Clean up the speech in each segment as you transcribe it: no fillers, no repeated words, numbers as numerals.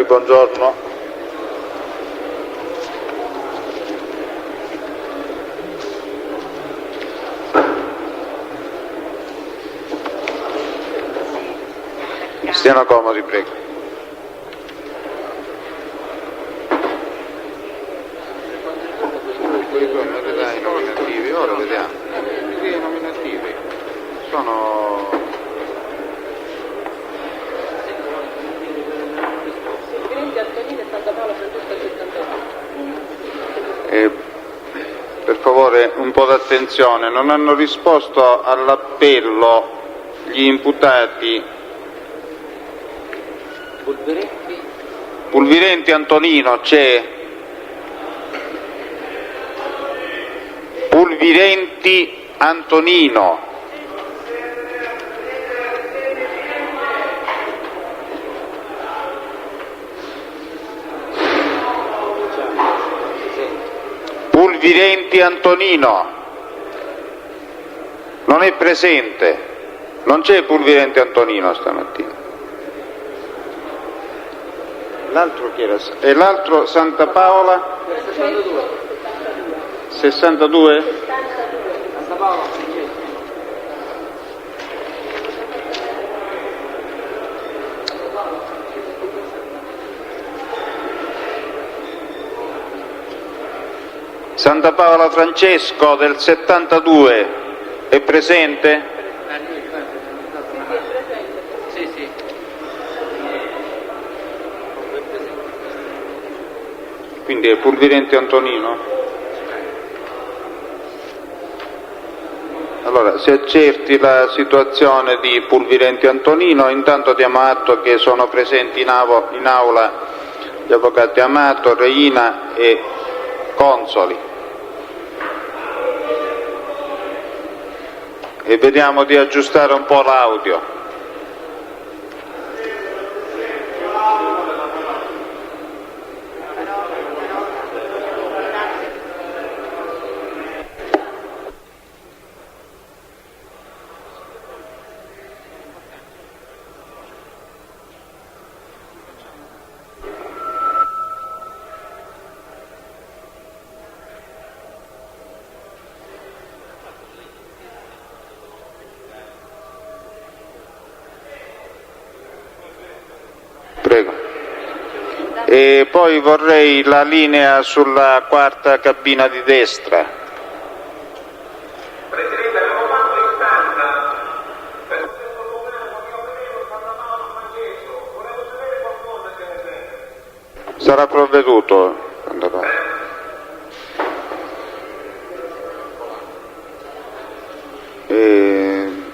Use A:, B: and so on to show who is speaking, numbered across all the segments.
A: buongiorno. Stiano comodi, prego. I nominativi, ora vediamo. I nominativi sono... per favore un po' d'attenzione, non hanno risposto all'appello gli imputati Pulvirenti Antonino, c'è? Pulvirenti Antonino. Pulvirenti Antonino. Non è presente. Non c'è Pulvirenti Antonino stamattina. L'altro chi era? E l'altro Santa Paola? 62? Santa Paola. Santa Paola Francesco del 72 è presente?
B: Sì, sì.
A: Quindi è Pulvirenti Antonino? Allora, si accerti la situazione di Pulvirenti Antonino, intanto diamo atto che sono presenti in aula gli avvocati Amato, Reina e Consoli. E vediamo di aggiustare un po' l'audio. Prego. E poi vorrei la linea sulla quarta cabina di destra.
C: Presidente, avevo fatto l'istanza per questo problema con mio primo Santa Paolo Francesco. Volevo sapere qualcosa che ne pensa.
A: Sarà provveduto.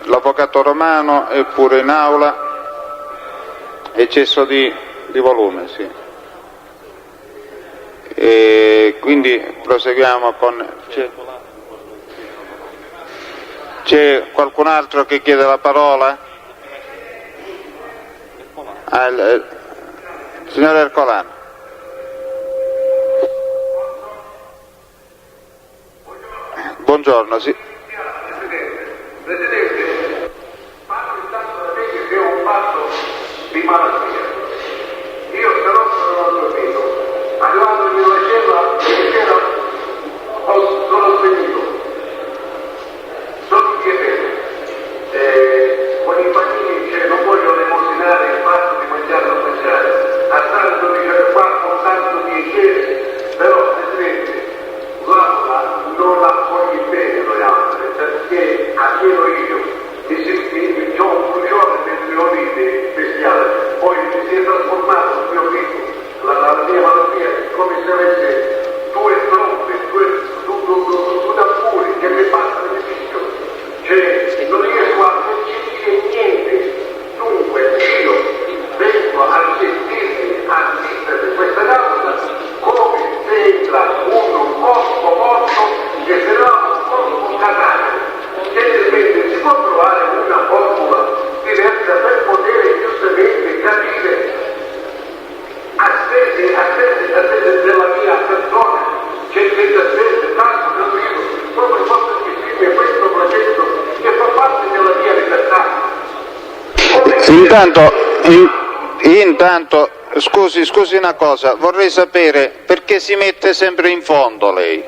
A: L'avvocato Romano è pure in aula. Eccesso di volume, sì. E quindi proseguiamo con... C'è qualcun altro che chiede la parola? Il signor Ercolano. Buongiorno, sì.
C: Presidente, parlo intanto da me che ho un fatto di malattia. Io stanotte non ho dormito. Arrivato in una cella sono svenuto. Sono chiedeto. Con i bambini non voglio elemosinare il fatto di mangiare o mangiare. A tanto dice qua con tanto piacere, però Presidente, l'aula non la voglio bene noi altri, perché a chiedo io di sentire c'ho un bruciore per violite bestiale, poi si è trasformato il mio figlio, la mia malattia, come se avesse due trombe, due tamburi che mi passano di fischio, cioè non riesco a percepire niente. Dunque io vengo a assistere questa causa come sembra un corpo morto che se no un corpo catano. Si può trovare una formula diversa per poter giustamente capire a sede della mia persona, c'è gente a sede, tanto che io proprio posso gestire questo progetto che fa parte della mia libertà.
A: Scusi una cosa, vorrei sapere perché si mette sempre in fondo lei?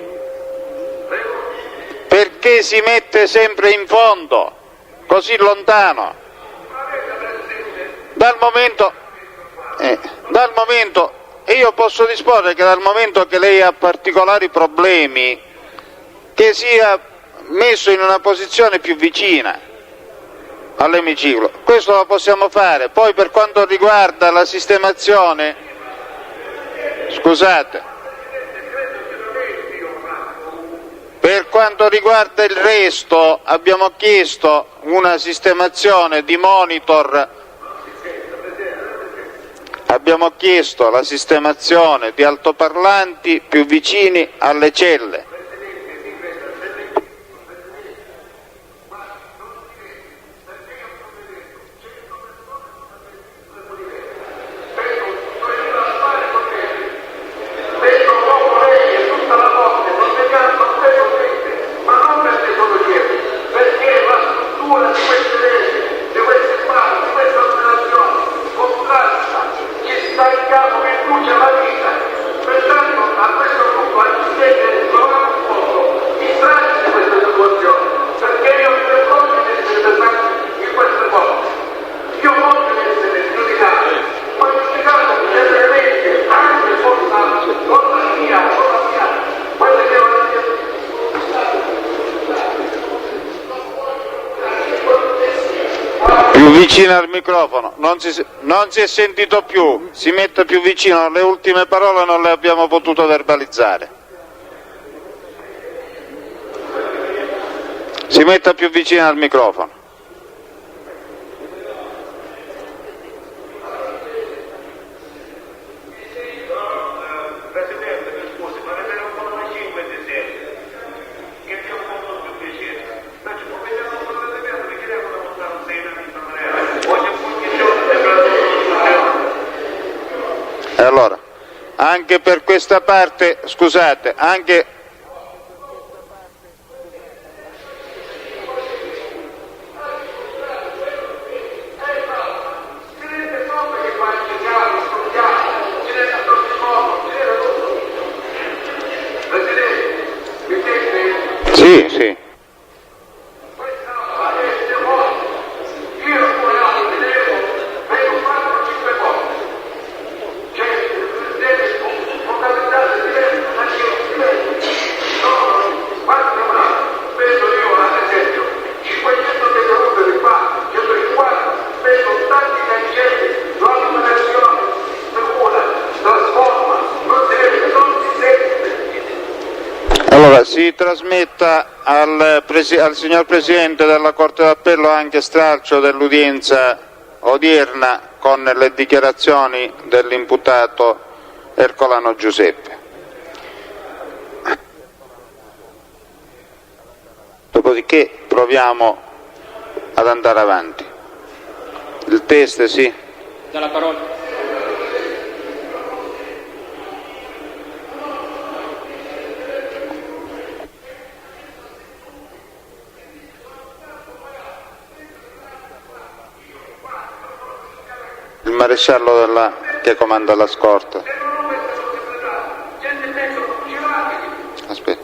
A: Perché si mette sempre in fondo, così lontano? Dal momento, io posso disporre che dal momento che lei ha particolari problemi, che sia messo in una posizione più vicina all'emiciclo. Questo lo possiamo fare. Poi per quanto riguarda la sistemazione, scusate, per quanto riguarda il resto abbiamo chiesto una sistemazione di monitor, abbiamo chiesto la sistemazione di altoparlanti più vicini alle celle. Vicino al microfono, non si è sentito più, si metta più vicino, le ultime parole non le abbiamo potuto verbalizzare. Si metta più vicino al microfono. Allora, anche per questa parte, scusate, anche sì. Allora, si trasmetta al signor Presidente della Corte d'Appello anche stralcio dell'udienza odierna con le dichiarazioni dell'imputato Ercolano Giuseppe. Dopodiché proviamo ad andare avanti. Il test, sì.
B: Dalla parola.
A: Il maresciallo che comanda la scorta. Aspetta.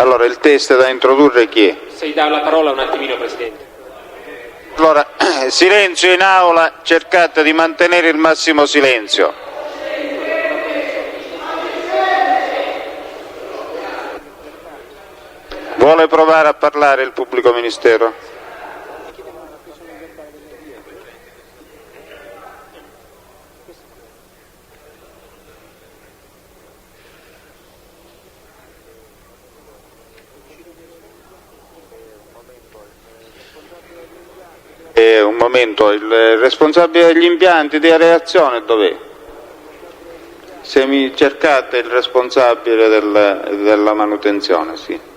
A: Allora, il test da introdurre chi è?
B: Se dà la parola un attimino, Presidente.
A: Allora, silenzio in aula, cercate di mantenere il massimo silenzio. Vuole provare a parlare il pubblico ministero? Un momento, il responsabile degli impianti di areazione dov'è? Se mi cercate il responsabile della manutenzione, sì.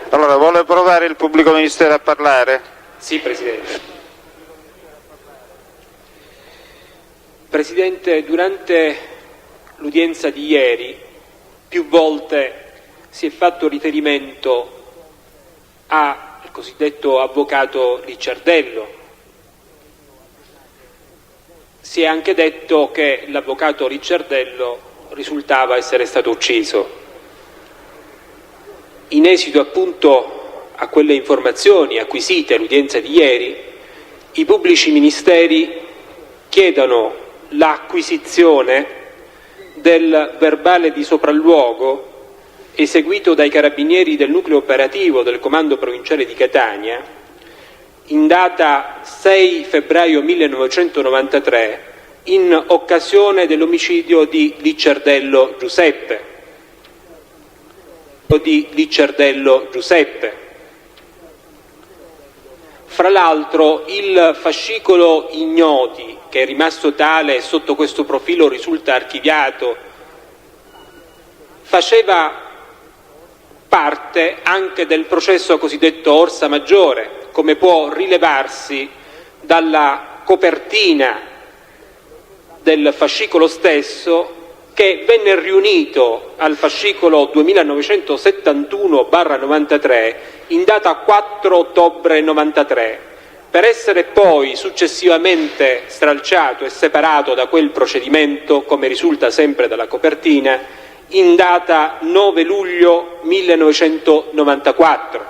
A: Allora, vuole provare il pubblico ministero a parlare?
B: Sì, Presidente. Presidente, durante l'udienza di ieri più volte si è fatto riferimento al cosiddetto avvocato Licciardello. Si è anche detto che l'avvocato Licciardello risultava essere stato ucciso. In esito appunto a quelle informazioni acquisite all'udienza di ieri, i pubblici ministeri chiedono l'acquisizione del verbale di sopralluogo eseguito dai carabinieri del nucleo operativo del comando provinciale di Catania in data 6 febbraio 1993 in occasione dell'omicidio di Licciardello Giuseppe. Fra l'altro il fascicolo ignoti, che è rimasto tale e sotto questo profilo risulta archiviato, faceva parte anche del processo cosiddetto Orsa Maggiore, come può rilevarsi dalla copertina del fascicolo stesso, che venne riunito al fascicolo 2971/93 in data 4 ottobre 93, per essere poi successivamente stralciato e separato da quel procedimento, come risulta sempre dalla copertina, in data 9 luglio 1994.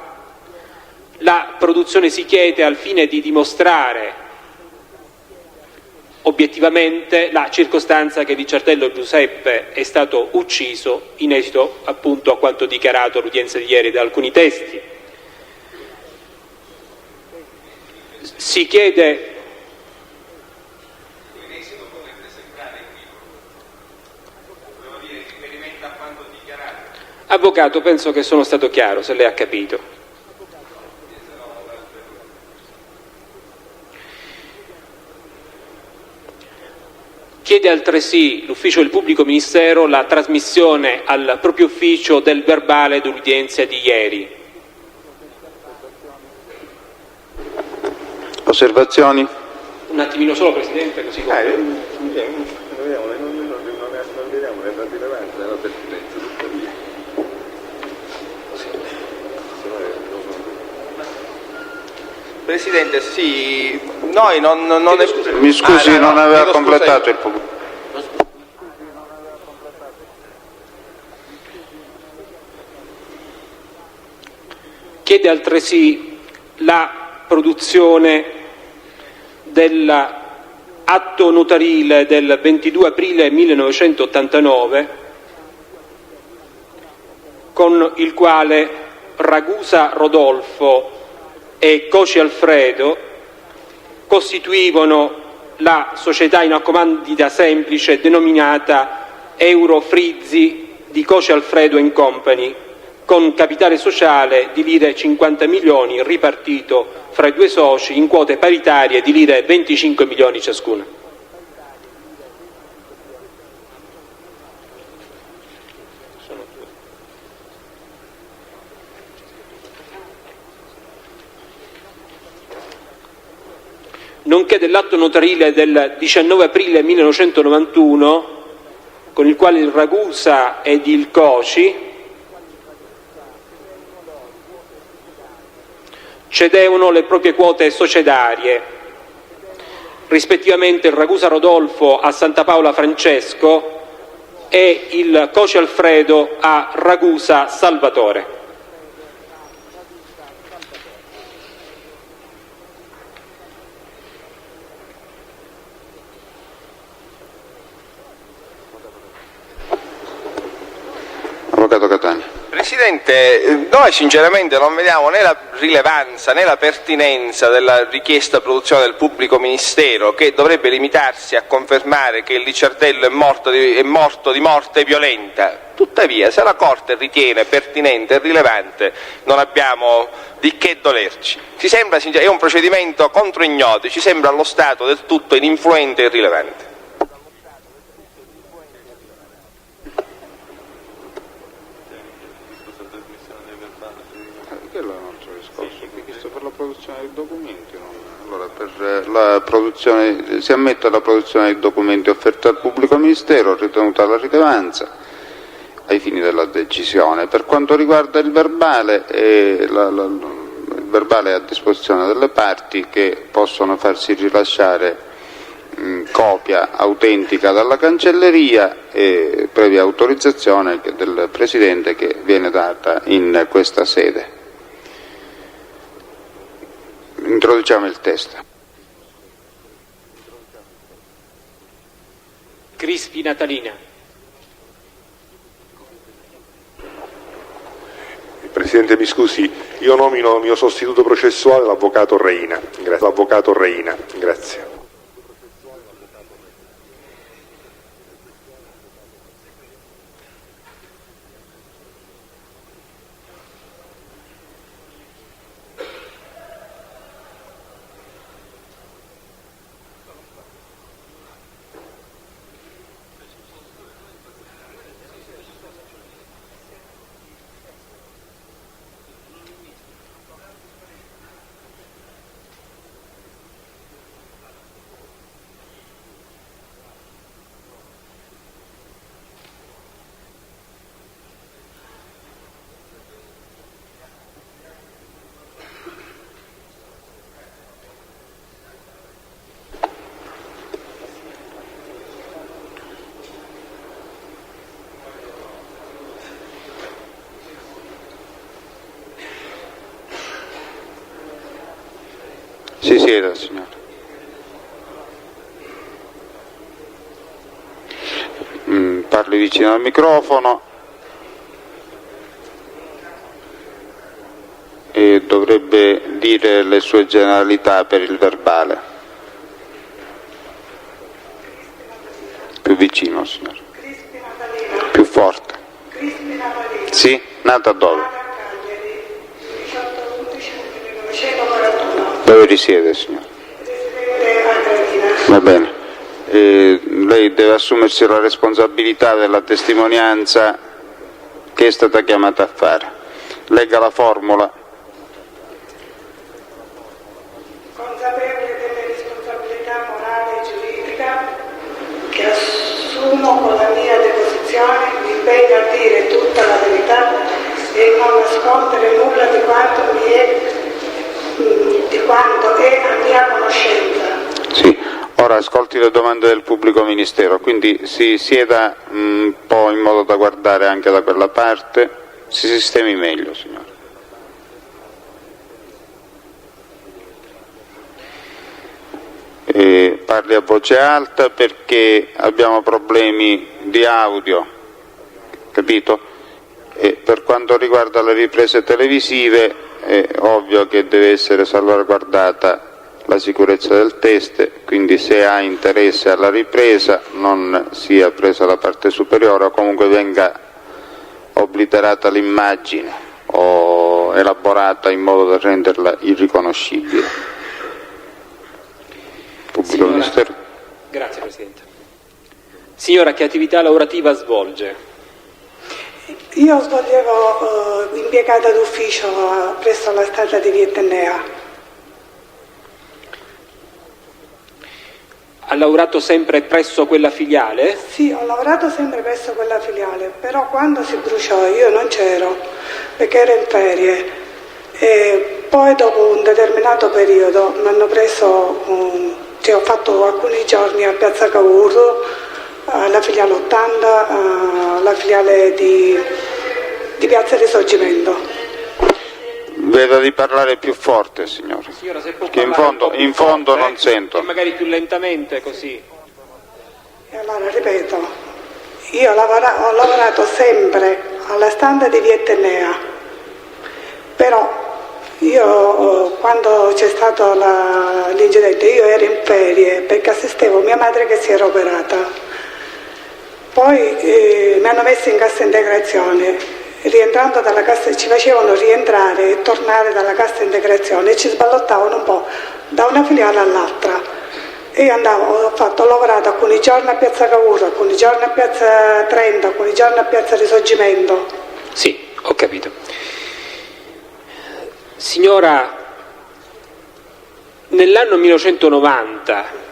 B: La produzione si chiede al fine di dimostrare obiettivamente la circostanza che Licciardello Giuseppe è stato ucciso in esito appunto a quanto dichiarato all'udienza di ieri da alcuni testi. Si chiede Avvocato, penso che sono stato chiaro, se lei ha capito. Chiede altresì l'ufficio del pubblico ministero la trasmissione al proprio ufficio del verbale dell'udienza di ieri.
A: Osservazioni?
B: Un attimino solo, Presidente, così come...
D: non vediamo le date rilevanti della pertinenza, tuttavia.
E: Presidente, sì, noi non
A: Mi scusi, non aveva completato il pubblico.
B: Chiede altresì la produzione dell'atto notarile del 22 aprile 1989 con il quale Ragusa Rodolfo e Coci Alfredo costituivano la società in accomandita semplice denominata Euro Frizzi di Coci Alfredo & Company, con capitale sociale di lire 50 milioni ripartito fra i due soci in quote paritarie di lire 25 milioni ciascuna. Nonché dell'atto notarile del 19 aprile 1991 con il quale il Ragusa ed il COCI cedevano le proprie quote societarie, rispettivamente il Ragusa Rodolfo a Santa Paola Francesco e il COCI Alfredo a Ragusa Salvatore.
A: Avvocato Catania.
E: Presidente, noi sinceramente non vediamo né la rilevanza né la pertinenza della richiesta produzione del pubblico ministero, che dovrebbe limitarsi a confermare che il Licciardello è morto di morte violenta. Tuttavia, se la Corte ritiene pertinente e rilevante, non abbiamo di che dolerci. Ci sembra, è un procedimento contro ignoti, ci sembra allo Stato del tutto ininfluente e irrilevante.
A: Per la produzione dei documenti, allora, per la produzione, si ammette la produzione dei documenti offerti al pubblico ministero ritenuta la rilevanza ai fini della decisione. Per quanto riguarda il verbale, il verbale è a disposizione delle parti, che possono farsi rilasciare copia autentica dalla cancelleria e previa autorizzazione del Presidente, che viene data in questa sede. Introduciamo il testo.
B: Crispi Natalina.
F: Presidente, mi scusi, io nomino mio sostituto processuale l'avvocato Reina. Grazie. L'avvocato Reina, grazie.
A: Si sieda, signore. Parli vicino al microfono e dovrebbe dire le sue generalità per il verbale. Più vicino, signore. Più forte. Sì? Nata dove? Dove risiede, signore? Va bene. Lei deve assumersi la responsabilità della testimonianza che è stata chiamata a fare. Legga la formula.
G: Consapevole delle responsabilità morale e giuridica che assumo con la mia deposizione, mi impegno a dire tutta la verità e non nascondere nulla di quanto è a mia conoscenza.
A: Sì, ora ascolti le domande del pubblico ministero, quindi si sieda un po' in modo da guardare anche da quella parte, si sistemi meglio, signore. Parli a voce alta perché abbiamo problemi di audio, capito? E per quanto riguarda le riprese televisive è ovvio che deve essere salvaguardata la sicurezza del test, quindi se ha interesse alla ripresa non sia presa la parte superiore o comunque venga obliterata l'immagine o elaborata in modo da renderla irriconoscibile. Pubblico Ministero.
B: Grazie Presidente. Signora, che attività lavorativa svolge?
G: Io svolgevo impiegata d'ufficio presso la strada di Via Etnea.
B: Ha lavorato sempre presso quella filiale?
G: Sì, ho lavorato sempre presso quella filiale, però quando si bruciò io non c'ero perché ero in ferie e poi dopo un determinato periodo mi hanno preso, ho fatto alcuni giorni a Piazza Cavour, alla filiale 80, alla filiale di Piazza Risorgimento.
A: Veda di parlare più forte, signora.
B: Signora, se può
A: Che in
B: parlare
A: fondo,
B: un po' più
A: in fondo
B: forte,
A: non sento.
B: E magari più lentamente così.
G: E allora ripeto, io ho lavorato sempre alla standa di Via Etnea, però io quando c'è stato l'incidente io ero in ferie perché assistevo mia madre che si era operata, poi mi hanno messo in cassa integrazione. Rientrando dalla cassa ci facevano rientrare e tornare dalla cassa integrazione e ci sballottavano un po' da una filiale all'altra e io ho lavorato alcuni giorni a Piazza Cavour, alcuni giorni a Piazza Trento, alcuni giorni a Piazza Risorgimento.
B: Sì, ho capito. Signora, nell'anno 1990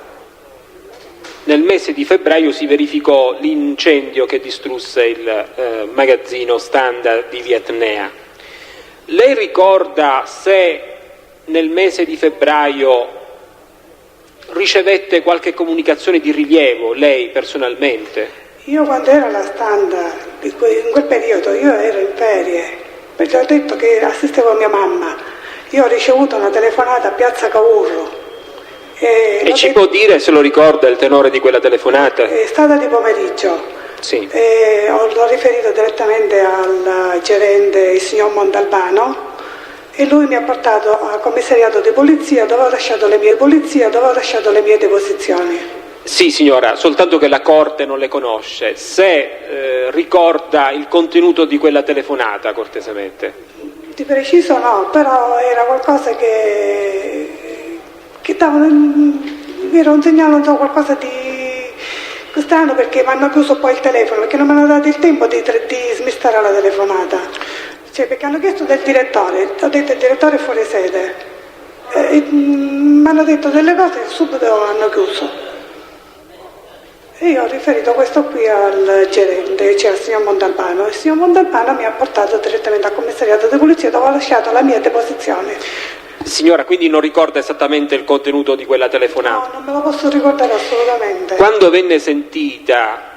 B: nel mese di febbraio si verificò l'incendio che distrusse il magazzino Standard di Via Etnea. Lei ricorda se nel mese di febbraio ricevette qualche comunicazione di rilievo, lei personalmente?
G: Io quando ero alla Standard, in quel periodo io ero in ferie, perché ho detto che assistevo a mia mamma. Io ho ricevuto una telefonata a Piazza Cavour.
B: E ci può dire se lo ricorda il tenore di quella telefonata?
G: È stata di pomeriggio.
B: Sì.
G: L'ho riferito direttamente al gerente, il signor Montalbano, e lui mi ha portato al commissariato di polizia dove ho lasciato le mie pulizie, dove ho lasciato le mie deposizioni.
B: Sì signora, soltanto che la Corte non le conosce. Se ricorda il contenuto di quella telefonata, cortesemente.
G: Di preciso no, però era qualcosa che era un segnale, qualcosa di strano, perché mi hanno chiuso poi il telefono, perché non mi hanno dato il tempo di smistare la telefonata, perché hanno chiesto del direttore, ho detto il direttore è fuori sede, mi hanno detto delle cose e subito hanno chiuso e io ho riferito questo qui al gerente, cioè al signor Montalbano, e il signor Montalbano mi ha portato direttamente al commissariato di polizia dove ho lasciato la mia deposizione.
B: Signora, quindi non ricorda esattamente il contenuto di quella telefonata?
G: No, non me lo posso ricordare assolutamente.
B: Quando venne sentita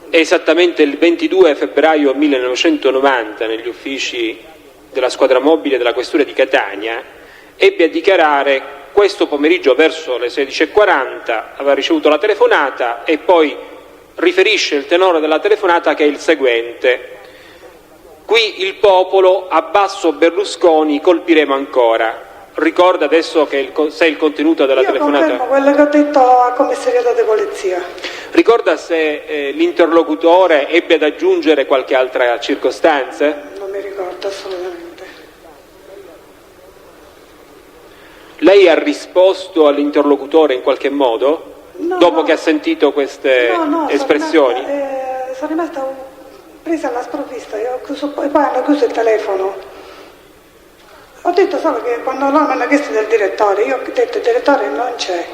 B: esattamente il 22 febbraio 1990 negli uffici della squadra mobile della questura di Catania, ebbe a dichiarare: questo pomeriggio verso le 16:40 aveva ricevuto la telefonata, e poi riferisce il tenore della telefonata che è il seguente: qui il popolo, abbasso Berlusconi, colpiremo ancora. Ricorda adesso che se il contenuto della telefonata?
G: Io confermo quello che ho detto al commissariato di polizia.
B: Ricorda se l'interlocutore ebbe ad aggiungere qualche altra circostanza?
G: Non mi ricordo assolutamente.
B: Lei ha risposto all'interlocutore in qualche modo?
G: No,
B: dopo
G: no.
B: che ha sentito queste espressioni?
G: Sono rimasta presa alla sprovvista e poi hanno chiuso il telefono. Ho detto solo che quando loro mi hanno chiesto del direttore, io ho detto il direttore non c'è.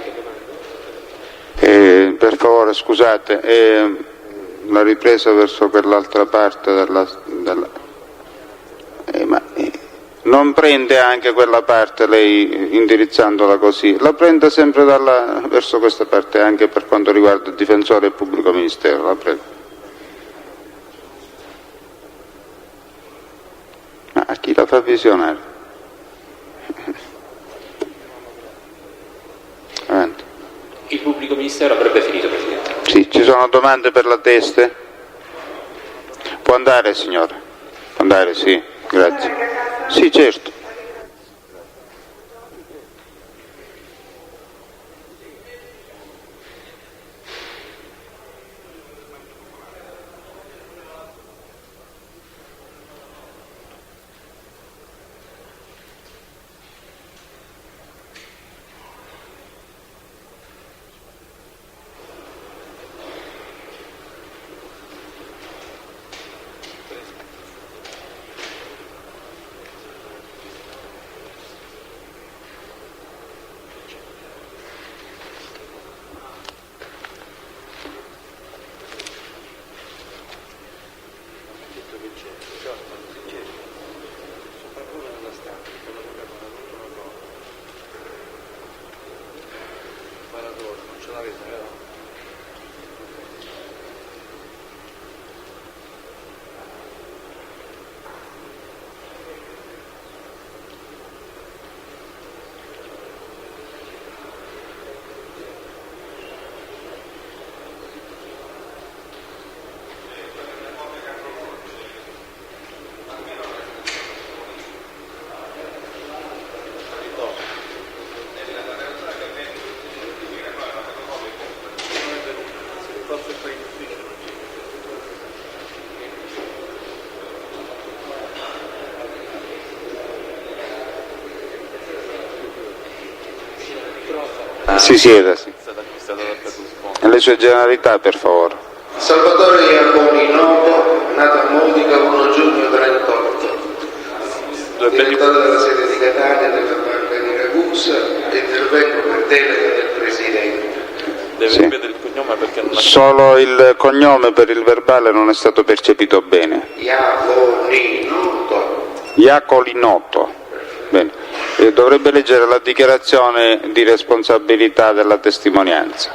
A: Per favore scusate, la ripresa verso quell'altra parte non prende anche quella parte lei indirizzandola così, la prende sempre verso questa parte anche per quanto riguarda il difensore e il pubblico ministero, la prego. Ma a chi la fa visionare? Avanti.
B: Il pubblico ministero avrebbe finito, Presidente.
A: Sì, ci sono domande per la teste? Può andare, signora? Può andare, sì, grazie. Sì, certo. Si sieda, sì. Le sue generalità, per favore.
C: Salvatore Iaconi, noto, nato a Modica 1 giugno 38, direttore della sede di Catania della Banca di Ragusa, e intervengo per delega del Presidente.
A: Deve ripetere il cognome perché non solo il cognome per il verbale non è stato percepito bene. Iacolinoto. Bene. Dovrebbe leggere la dichiarazione di responsabilità della testimonianza.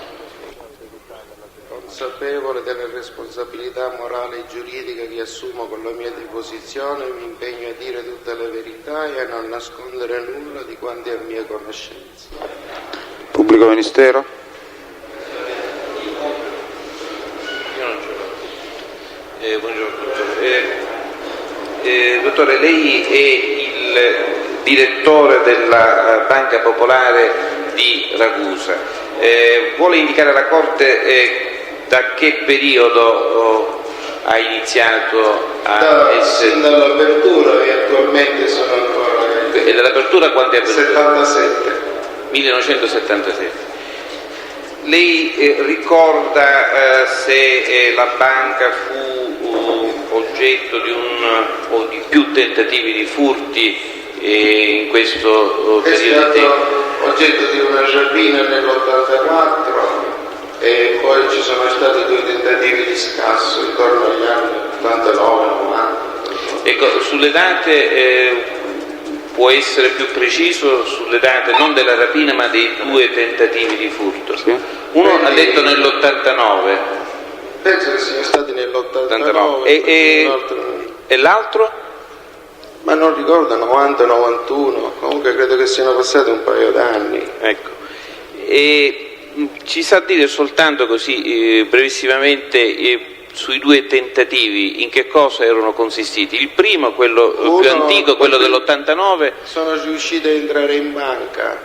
C: Consapevole delle responsabilità morale e giuridica che assumo con la mia deposizione, mi impegno a dire tutta la verità e a non nascondere nulla di quanto è a mia conoscenza.
A: Pubblico Ministero?
H: Buongiorno dottore. Dottore, lei è il direttore della Banca Popolare di Ragusa. Vuole indicare alla Corte da che periodo ha iniziato a essere?
C: Sin dall'apertura e attualmente sono ancora...
H: E dall'apertura quanto è avvenuto?
C: 77.
H: 1977. Lei ricorda se la banca fu oggetto di un o di più tentativi di furti in questo periodo di tempo?
C: È stato oggetto di una rapina nell'84 e poi ci sono stati 2 tentativi di scasso intorno agli anni 89-90.
H: Ecco, sulle date può essere più preciso sulle date non della rapina ma dei 2 tentativi di furto?
A: Sì.
H: Uno ha detto nell'89.
C: Penso che siano stati nell'89
H: e l'altro?
C: Ma non ricordo, 90-91, comunque credo che siano passati un paio d'anni.
H: Ecco. E ci sa dire soltanto così brevissimamente sui 2 tentativi in che cosa erano consistiti? Il primo, quello più antico, quello dell'89.
C: Sono riuscito a entrare in banca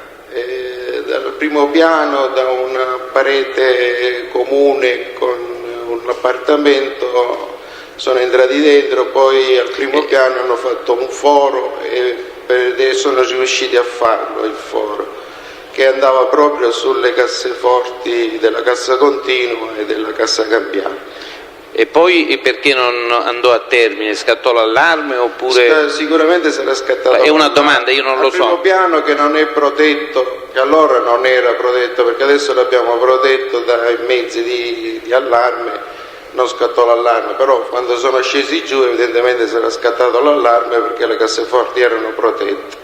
C: dal primo piano, da una parete comune con un appartamento, sono entrati dentro, poi al primo piano hanno fatto un foro e sono riusciti a farlo, il foro, che andava proprio sulle casseforti della cassa continua e della cassa cambiale.
H: E poi perché non andò a termine? Scattò l'allarme oppure...
C: Sicuramente sarà scattato.
H: È una domanda, io non lo so.
C: Il primo piano che non è protetto, che allora non era protetto, perché adesso l'abbiamo protetto dai mezzi di allarme, non scattò l'allarme, però quando sono scesi giù evidentemente sarà scattato l'allarme perché le casseforti erano protette.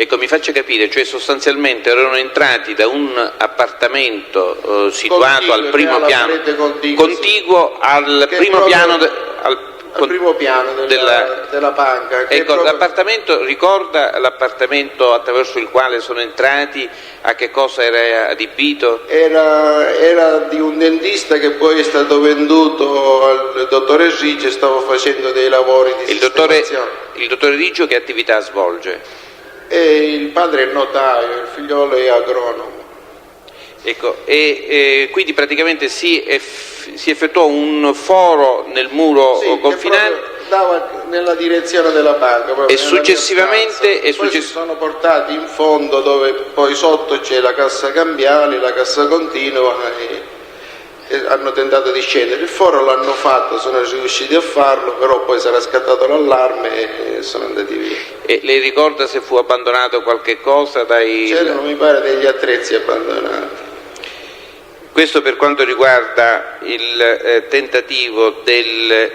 H: Ecco, mi faccia capire, cioè sostanzialmente erano entrati da un appartamento situato al primo piano, contiguo al primo piano,
C: primo piano della banca.
H: Ecco, l'appartamento, ricorda l'appartamento attraverso il quale sono entrati, a che cosa era adibito?
C: Era di un dentista che poi è stato venduto al dottore Riggio, stavo facendo dei lavori di sistemazione.
H: Il dottore Riggio che attività svolge?
C: Il padre è notaio, il figliolo è agronomo.
H: Ecco, e quindi praticamente si effettuò un foro nel muro confinante,
C: dava nella direzione della banca
H: e successivamente
C: si sono portati in fondo, dove poi sotto c'è la cassa cambiale, la cassa continua, e hanno tentato di scendere. Il foro l'hanno fatto, sono riusciti a farlo, però poi sarà scattato l'allarme e sono andati via.
H: E lei ricorda se fu abbandonato qualche cosa dai...
C: C'erano, mi pare, degli attrezzi abbandonati.
H: Questo per quanto riguarda il tentativo che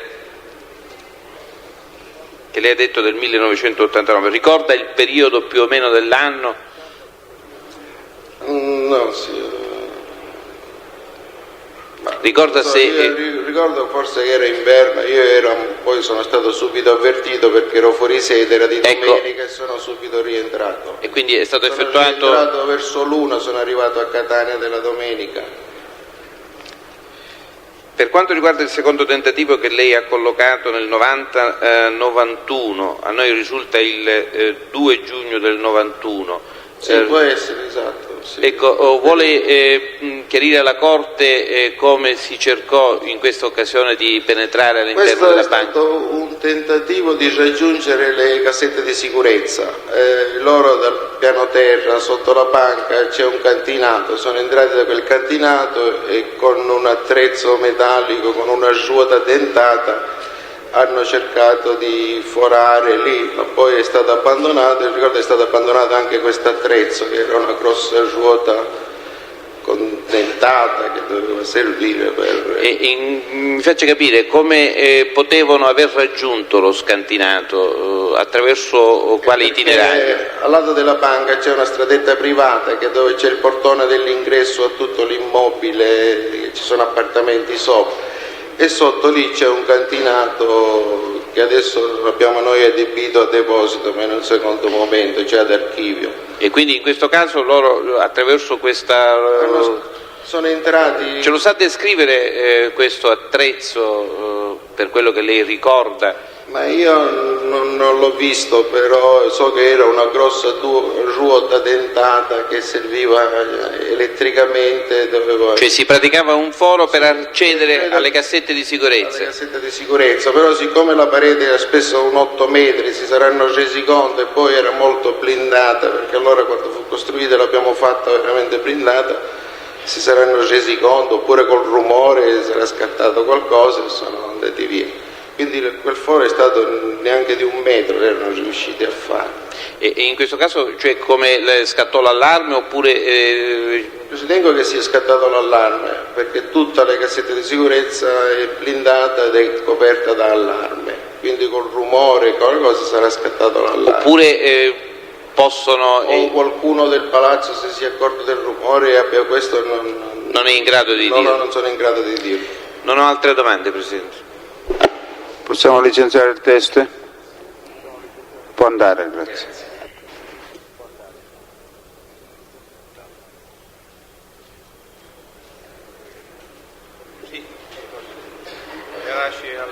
H: lei ha detto del 1989. Ricorda il periodo più o meno dell'anno?
C: No, sì.
H: Ricorda se...
C: Ricordo forse che era inverno, poi sono stato subito avvertito perché ero fuori sede, era di domenica, e sono subito rientrato.
H: E quindi è stato effettuato...
C: Sono rientrato verso l'1, sono arrivato a Catania della domenica.
H: Per quanto riguarda il secondo tentativo che lei ha collocato nel 90-91, a noi risulta il 2 giugno del 91.
C: Sì, può essere, esatto.
I: Sì.
H: Ecco, vuole chiarire alla Corte come si cercò in questa occasione di penetrare all'interno della banca?
I: Questo è stato un tentativo di raggiungere le cassette di sicurezza. Loro dal piano terra, sotto la banca, c'è un cantinato, sono entrati da quel cantinato e con un attrezzo metallico, con una ruota dentata, hanno cercato di forare lì, ma poi è stato abbandonato. Ricordo è stato abbandonato anche questo attrezzo, che era una grossa ruota condentata che doveva servire per...
H: mi faccia capire come potevano aver raggiunto lo scantinato, attraverso quale itinerario?
I: Al lato della banca c'è una stradetta privata dove c'è il portone dell'ingresso a tutto l'immobile, ci sono appartamenti sopra, e sotto lì c'è un cantinato che adesso abbiamo noi adibito a deposito, ma in un secondo momento, cioè ad archivio.
H: E quindi in questo caso loro attraverso questa...
I: sono entrati...
H: Ce lo sa descrivere questo attrezzo per quello che lei ricorda?
I: Ma io non l'ho visto, però so che era una grossa ruota dentata che serviva elettricamente.
H: Cioè si praticava un foro per accedere alle cassette di sicurezza?
I: Alle cassette di sicurezza, però siccome la parete era spesso un 8 metri, si saranno resi conto, e poi era molto blindata, perché allora quando fu costruita l'abbiamo fatta veramente blindata, si saranno resi conto, oppure col rumore sarà scattato qualcosa e sono andati via. Quindi quel foro è stato neanche di 1 metro, erano riusciti a fare.
H: E in questo caso, cioè, come scattò l'allarme oppure...
I: Io ritengo che sia scattato l'allarme, perché tutta la cassetta di sicurezza è blindata ed è coperta da allarme, quindi col rumore, con cosa sarà scattato l'allarme.
H: Oppure possono...
I: O qualcuno del palazzo, se si è accorto del rumore e abbia questo,
H: non è in grado di dirlo.
I: No, non sono in grado di dirlo.
H: Non ho altre domande, Presidente.
A: Possiamo licenziare il testo? Può andare, grazie.
E: Sì. Lasci al...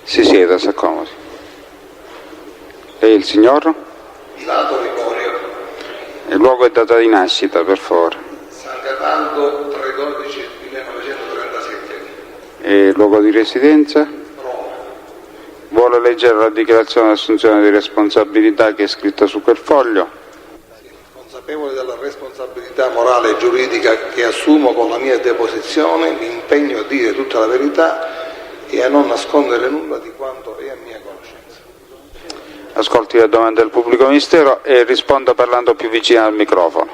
A: Si sieda, si accomodi. Lei il signor?
C: Pilato Liborio.
A: Il luogo e data di nascita, per favore.
C: San Cataldo 3/12/1937.
A: E il luogo di residenza?
C: Roma.
A: Vuole leggere la dichiarazione di assunzione di responsabilità che è scritta su quel foglio?
C: Sì, consapevole della responsabilità morale e giuridica che assumo con la mia deposizione, mi impegno a dire tutta la verità e a non nascondere nulla di quanto è a mia conoscenza.
A: Ascolti le domande del pubblico ministero e risponda parlando più vicino al microfono.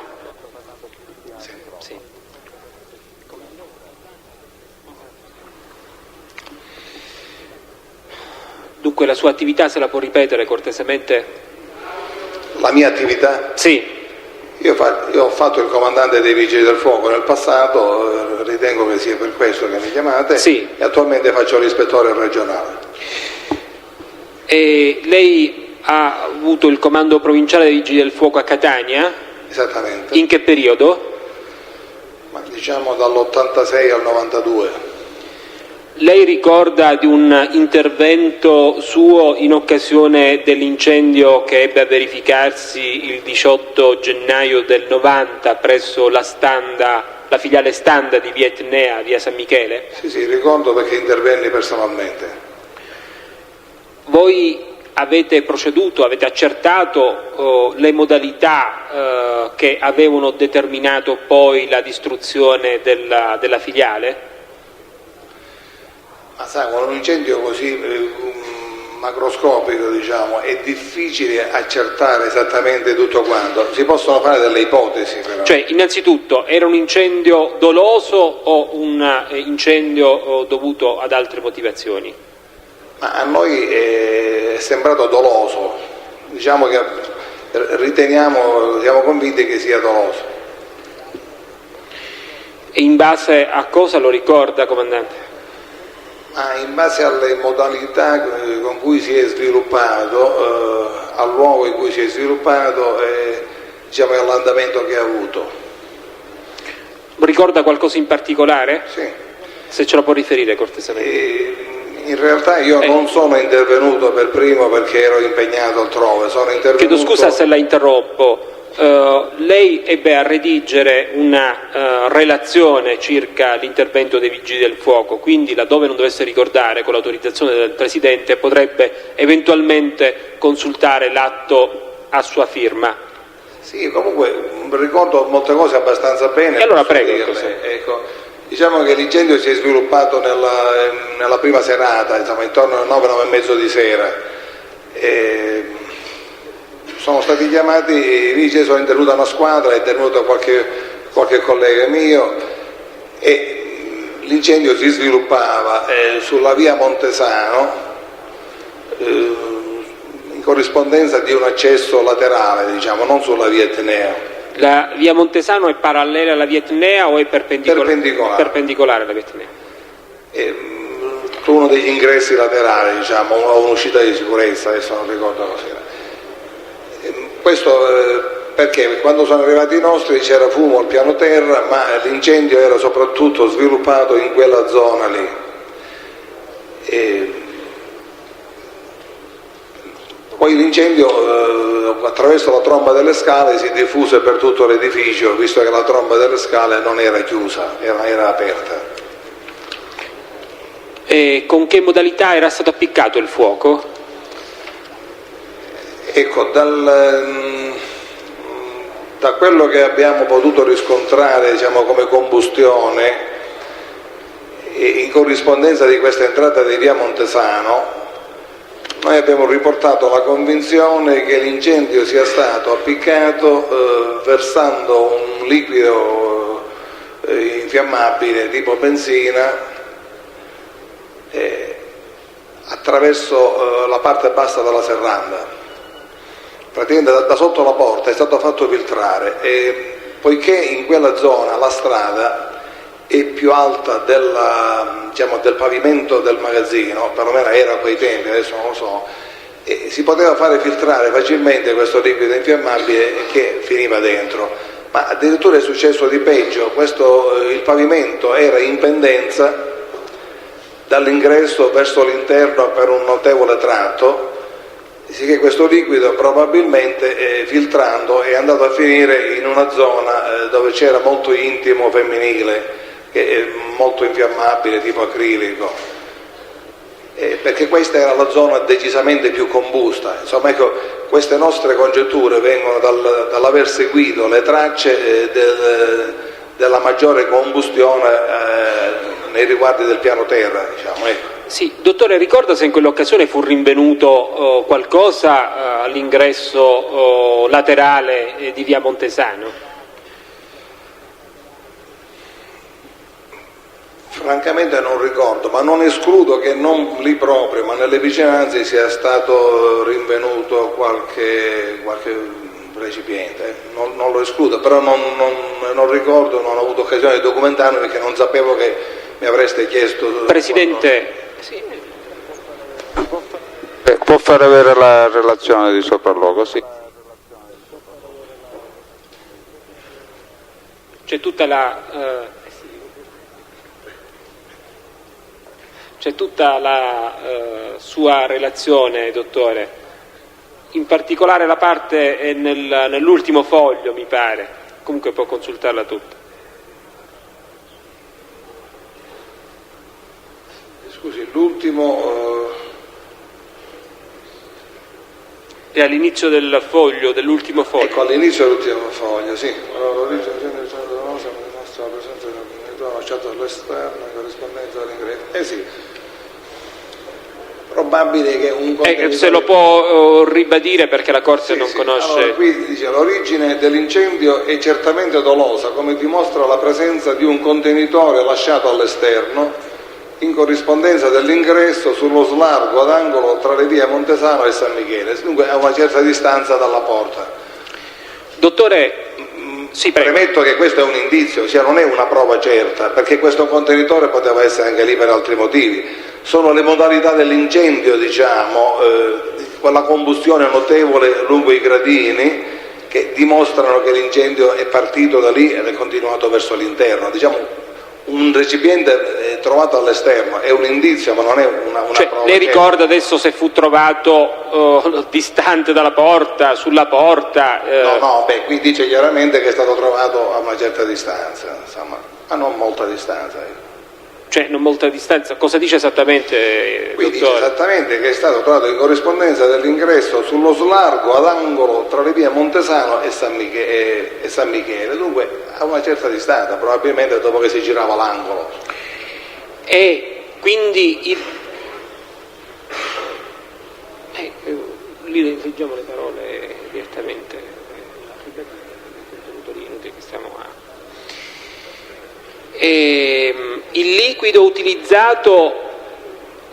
B: Sì. Dunque la sua attività se la può ripetere cortesemente?
C: La mia attività?
B: Sì.
C: Io ho fatto il comandante dei Vigili del Fuoco nel passato, ritengo che sia per questo che mi chiamate,
B: sì.
C: E attualmente faccio l'ispettore regionale.
B: E lei ha avuto il comando provinciale dei Vigili del Fuoco a Catania?
C: Esattamente.
B: In che periodo?
C: Ma diciamo dall'86 al 92.
B: Lei ricorda di un intervento suo in occasione dell'incendio che ebbe a verificarsi il 18 gennaio del 90 presso la standa la filiale standard di via Etnea, via San Michele?
C: Sì, ricordo perché intervenni personalmente.
B: Voi avete proceduto, avete accertato le modalità che avevano determinato poi la distruzione della filiale?
C: Ma sai, con un incendio così macroscopico, diciamo, è difficile accertare esattamente tutto quanto. Si possono fare delle ipotesi, però.
B: Cioè, innanzitutto, era un incendio doloso o un incendio dovuto ad altre motivazioni?
C: Ma a noi è sembrato doloso, diciamo che siamo convinti che sia doloso.
B: E in base a cosa lo ricorda, comandante?
C: Ma in base alle modalità con cui si è sviluppato, al luogo in cui si è sviluppato e diciamo, all'andamento che ha avuto.
B: Ricorda qualcosa in particolare?
C: Sì.
B: Se ce lo può riferire cortesemente.
C: In realtà io non sono intervenuto per primo perché ero impegnato altrove, sono intervenuto...
B: Chiedo scusa se la interrompo. Lei ebbe a redigere una relazione circa l'intervento dei Vigili del Fuoco, quindi laddove non dovesse ricordare con l'autorizzazione del Presidente potrebbe eventualmente consultare l'atto a sua firma.
C: Sì, comunque ricordo molte cose abbastanza bene.
B: E allora prego.
C: Ecco, diciamo che l'incendio si è sviluppato nella prima serata, insomma, intorno alle 9 e mezzo di sera. Sono stati chiamati i vigili, sono intervenuta una squadra, è intervenuto qualche collega mio e l'incendio si sviluppava sulla via Montesano in corrispondenza di un accesso laterale, diciamo, non sulla via Etnea.
B: La via Montesano è parallela alla via Etnea o è perpendicolare alla via Etnea?
C: Uno degli ingressi laterali, diciamo, o un'uscita di sicurezza, adesso non ricordo cos'era. Questo perché quando sono arrivati i nostri c'era fumo al piano terra, ma l'incendio era soprattutto sviluppato in quella zona lì. Poi l'incendio attraverso la tromba delle scale si diffuse per tutto l'edificio, visto che la tromba delle scale non era chiusa, era aperta.
B: E con che modalità era stato appiccato il fuoco?
C: Ecco, da quello che abbiamo potuto riscontrare, diciamo, come combustione, in corrispondenza di questa entrata di via Montesano, noi abbiamo riportato la convinzione che l'incendio sia stato appiccato versando un liquido infiammabile tipo benzina attraverso la parte bassa della serranda. Praticamente da sotto la porta è stato fatto filtrare e poiché in quella zona la strada è più alta del pavimento del magazzino, perlomeno era a quei tempi, adesso non lo so, si poteva fare filtrare facilmente questo liquido infiammabile che finiva dentro. Ma addirittura è successo di peggio, il pavimento era in pendenza dall'ingresso verso l'interno per un notevole tratto, sì che questo liquido probabilmente filtrando è andato a finire in una zona dove c'era molto intimo femminile, che è molto infiammabile, tipo acrilico, perché questa era la zona decisamente più combusta. Insomma, ecco, queste nostre congetture vengono dall'aver seguito le tracce della maggiore combustione nei riguardi del piano terra, diciamo, ecco.
B: Sì, dottore, ricorda se in quell'occasione fu rinvenuto qualcosa all'ingresso laterale di via Montesano?
C: Francamente non ricordo, ma non escludo che non lì proprio, ma nelle vicinanze sia stato rinvenuto qualche recipiente. Non lo escludo, però non ricordo, non ho avuto occasione di documentarmi perché non sapevo che mi avreste chiesto.
B: Presidente, sì.
A: Può far avere la relazione di sopralluogo, sì.
B: C'è tutta la sua relazione, dottore, in particolare la parte nell'ultimo foglio, mi pare, comunque può consultarla tutta.
J: l'ultimo...
B: È all'inizio del foglio, dell'ultimo foglio.
J: Ecco, all'inizio dell'ultimo foglio, sì. Allora, l'origine della rosa dimostra la presenza del contenitore lasciato all'esterno in corrispondenza all'ingresso. Sì. Probabile che un contenitore...
B: se lo può ribadire perché la Corte non conosce...
J: Allora, qui dice l'origine dell'incendio è certamente dolosa, come dimostra la presenza di un contenitore lasciato all'esterno in corrispondenza dell'ingresso sullo slargo ad angolo tra le vie Montesano e San Michele, dunque a una certa distanza dalla porta.
B: Dottore, sì, prego.
J: Premetto che questo è un indizio, ossia non è una prova certa, perché questo contenitore poteva essere anche lì per altri motivi. Sono le modalità dell'incendio, diciamo, quella combustione notevole lungo i gradini che dimostrano che l'incendio è partito da lì ed è continuato verso l'interno. Diciamo, un recipiente trovato all'esterno è un indizio, ma non è una prova.
B: Lei ricorda adesso se fu trovato distante dalla porta, sulla porta?
J: No, qui dice chiaramente che è stato trovato a una certa distanza, insomma, ma non molta distanza.
B: Cioè, non molta distanza, cosa dice esattamente,
J: Qui
B: dottore?
J: dice esattamente che è stato trovato in corrispondenza dell'ingresso sullo slargo ad angolo tra le vie Montesano e San Michele, dunque a una certa distanza, probabilmente dopo che si girava l'angolo.
B: E quindi lì leggiamo le parole direttamente, il contenuto lì, inutile che stiamo a... il liquido utilizzato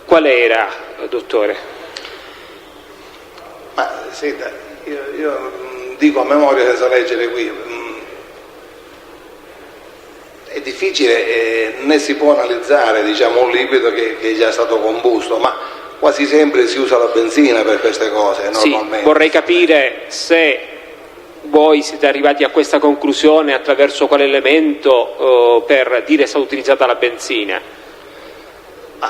B: qual era, dottore?
J: Ma senta, io dico a memoria senza leggere qui, è difficile, né si può analizzare, diciamo, un liquido che è già stato combusto, ma quasi sempre si usa la benzina per queste cose, normalmente.
B: Sì, vorrei capire se voi siete arrivati a questa conclusione attraverso quale elemento per dire se è stata utilizzata la benzina.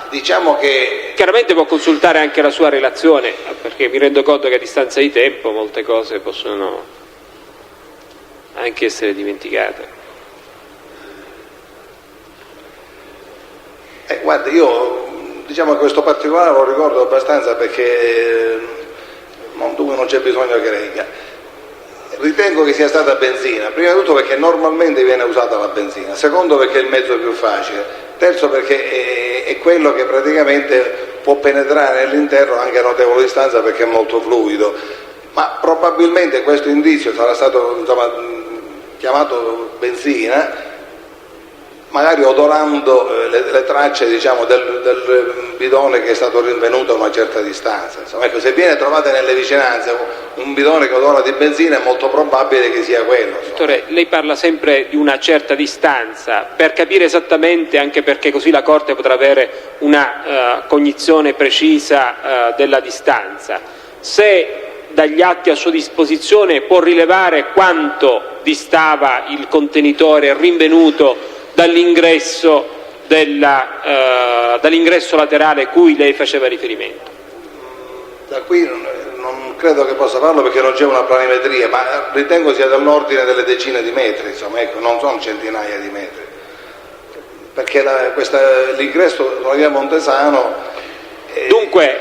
J: Diciamo che...
B: Chiaramente può consultare anche la sua relazione, perché mi rendo conto che a distanza di tempo molte cose possono anche essere dimenticate.
J: Guarda, io diciamo che questo particolare lo ricordo abbastanza perché non c'è bisogno che regga. Ritengo che sia stata benzina, prima di tutto perché normalmente viene usata la benzina, secondo perché è il mezzo più facile, terzo perché è quello che praticamente può penetrare nell'interno anche a notevole distanza perché è molto fluido, ma probabilmente questo indizio sarà stato chiamato benzina, magari odorando le tracce, diciamo, del bidone che è stato rinvenuto a una certa distanza. Insomma, ecco, se viene trovato nelle vicinanze un bidone che odora di benzina è molto probabile che sia quello.
B: Dottore, lei parla sempre di una certa distanza, per capire esattamente, anche perché così la Corte potrà avere una cognizione precisa della distanza. Se dagli atti a sua disposizione può rilevare quanto distava il contenitore rinvenuto dall'ingresso laterale a cui lei faceva riferimento.
J: Da qui non credo che possa farlo perché non c'è una planimetria, ma ritengo sia dell'ordine delle decine di metri, insomma, ecco, non sono centinaia di metri, perché l'ingresso sulla via Montesano...
B: Dunque,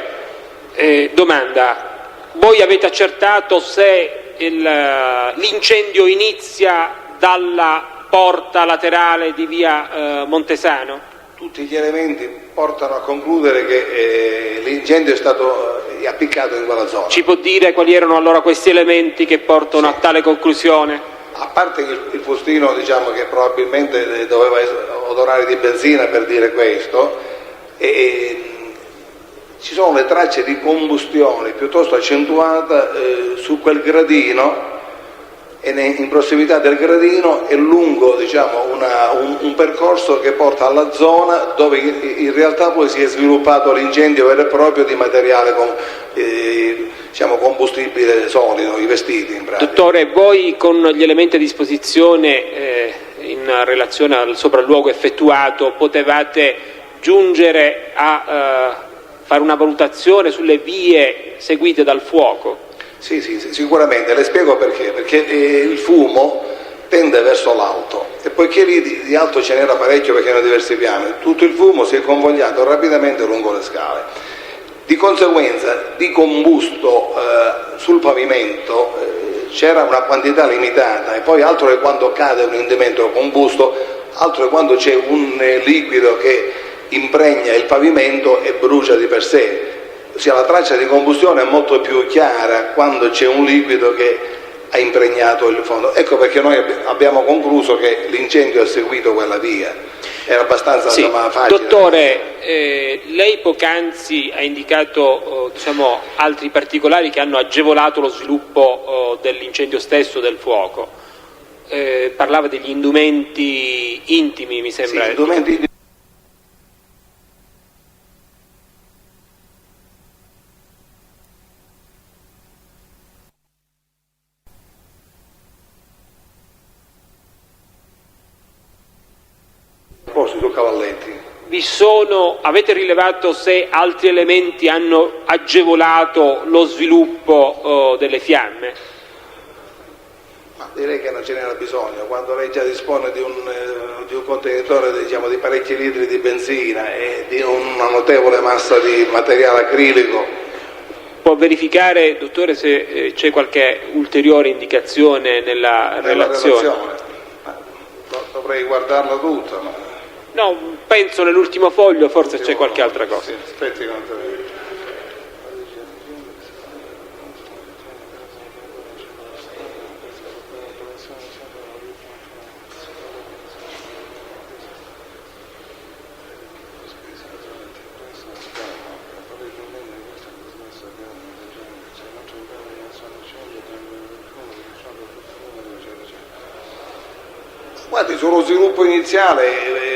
B: domanda, voi avete accertato se l'incendio inizia dalla porta laterale di via Montesano?
J: Tutti gli elementi portano a concludere che l'incendio è stato appiccato in quella zona.
B: Ci può dire quali erano allora questi elementi che portano a tale conclusione?
J: A parte il fustino, diciamo, che probabilmente doveva odorare di benzina, per dire questo, ci sono le tracce di combustione piuttosto accentuata su quel gradino, e in prossimità del gradino è lungo, diciamo, un percorso che porta alla zona dove in realtà poi si è sviluppato l'incendio vero e proprio di materiale diciamo combustibile solido, i vestiti in pratica.
B: Dottore, voi con gli elementi a disposizione in relazione al sopralluogo effettuato potevate giungere a fare una valutazione sulle vie seguite dal fuoco?
J: Sì, sicuramente, le spiego perché. Perché il fumo tende verso l'alto, e poiché lì di alto ce n'era parecchio perché erano diversi piani, tutto il fumo si è convogliato rapidamente lungo le scale. Di conseguenza di combusto sul pavimento c'era una quantità limitata, e poi altro è quando cade un indumento combusto, altro è quando c'è un liquido che impregna il pavimento e brucia di per sé. Ossia, la traccia di combustione è molto più chiara quando c'è un liquido che ha impregnato il fondo. Ecco perché noi abbiamo concluso che l'incendio ha seguito quella via. Era abbastanza facile.
B: Dottore, lei poc'anzi ha indicato altri particolari che hanno agevolato lo sviluppo dell'incendio stesso, del fuoco. Parlava degli indumenti intimi, mi sembra.
J: Sì, indumenti intimi. Su cavalletti.
B: Avete rilevato se altri elementi hanno agevolato lo sviluppo delle fiamme?
J: Ma direi che non ce n'era bisogno, quando lei già dispone di un contenitore di parecchi litri di benzina e di una notevole massa di materiale acrilico.
B: Può verificare, dottore, se c'è qualche ulteriore indicazione nella relazione?
J: Dovrei guardarla tutta, ma...
B: No, penso nell'ultimo foglio forse c'è qualche altra cosa.
J: Sì, aspetti un attimo. Guardi, sullo sviluppo iniziale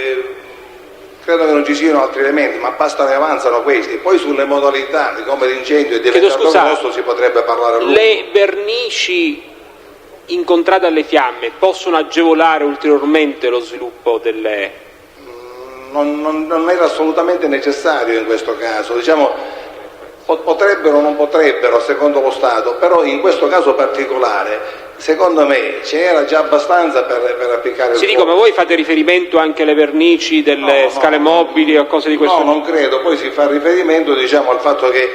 J: credo che non ci siano altri elementi, ma bastano e avanzano questi. Poi sulle modalità di come l'incendio è diventato grosso si potrebbe parlare a lungo.
B: Le vernici incontrate alle fiamme possono agevolare ulteriormente lo sviluppo delle...
J: Non era assolutamente necessario in questo caso, potrebbero o non potrebbero secondo lo Stato, però in questo caso particolare secondo me ce n'era già abbastanza per applicare il fuoco.
B: Ma voi fate riferimento anche alle vernici delle scale mobili o cose di questo tipo?
J: No, non credo, poi si fa riferimento al fatto che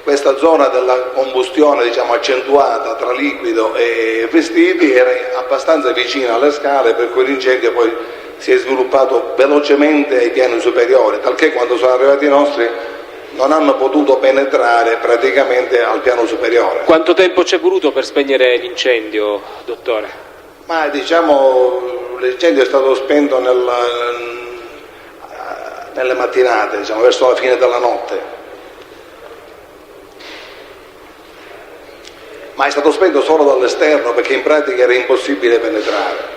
J: questa zona della combustione accentuata tra liquido e vestiti era abbastanza vicina alle scale, per cui l'incendio poi si è sviluppato velocemente ai piani superiori, talché quando sono arrivati i nostri non hanno potuto penetrare praticamente al piano superiore.
B: Quanto tempo ci è voluto per spegnere l'incendio, dottore?
J: Ma l'incendio è stato spento nelle mattinate, verso la fine della notte. Ma è stato spento solo dall'esterno perché in pratica era impossibile penetrare.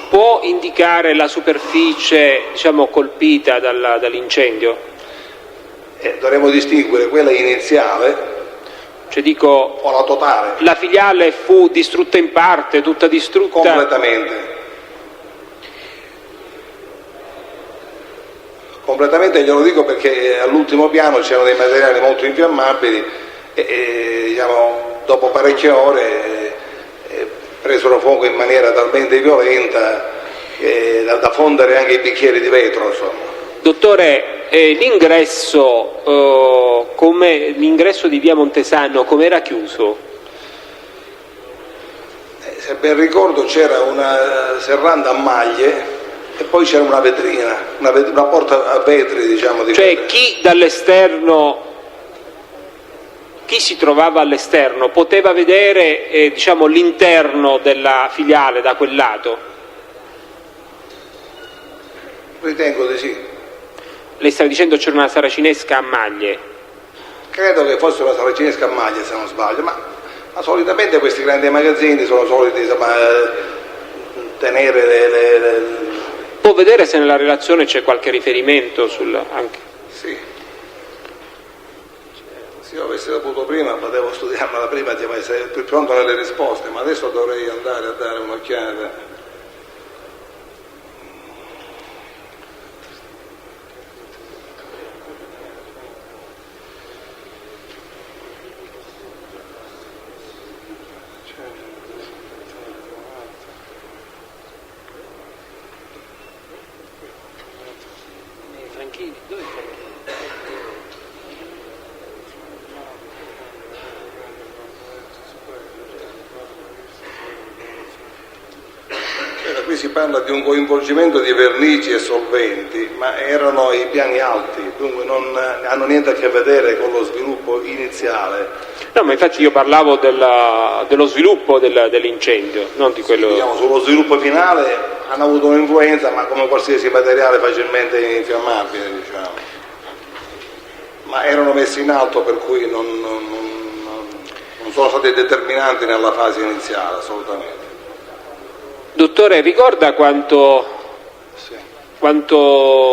B: Può indicare la superficie colpita dall'incendio?
J: Dovremmo distinguere quella iniziale o la totale.
B: La filiale fu distrutta in parte, tutta distrutta?
J: Completamente glielo dico perché all'ultimo piano c'erano dei materiali molto infiammabili e dopo parecchie ore presero fuoco in maniera talmente violenta da fondere anche i bicchieri di vetro, insomma.
B: Dottore, l'ingresso di via Montesano com'era chiuso?
J: Se ben ricordo c'era una serranda a maglie e poi c'era una vetrina, una porta a vetri, di
B: cioè chi si trovava all'esterno poteva vedere l'interno della filiale da quel lato?
J: Ritengo di sì.
B: Lei stava dicendo c'era una saracinesca a maglie?
J: Credo che fosse una saracinesca a maglie, se non sbaglio, ma solitamente questi grandi magazzini sono soliti tenere
B: Può vedere se nella relazione c'è qualche riferimento anche?
J: Sì. Se io avessi saputo prima potevo studiarla prima di essere più pronto nelle risposte, ma adesso dovrei andare a dare un'occhiata. qui si parla di un coinvolgimento di vernici e solventi, ma erano i piani alti, dunque non hanno niente a che vedere con lo sviluppo iniziale.
B: No, ma infatti io parlavo dello sviluppo dell'incendio, non di quello...
J: Sì, diciamo, sullo sviluppo finale hanno avuto un'influenza, ma come qualsiasi materiale facilmente infiammabile, diciamo. Ma erano messi in alto, per cui non sono stati determinanti nella fase iniziale, assolutamente.
B: Dottore, ricorda quanto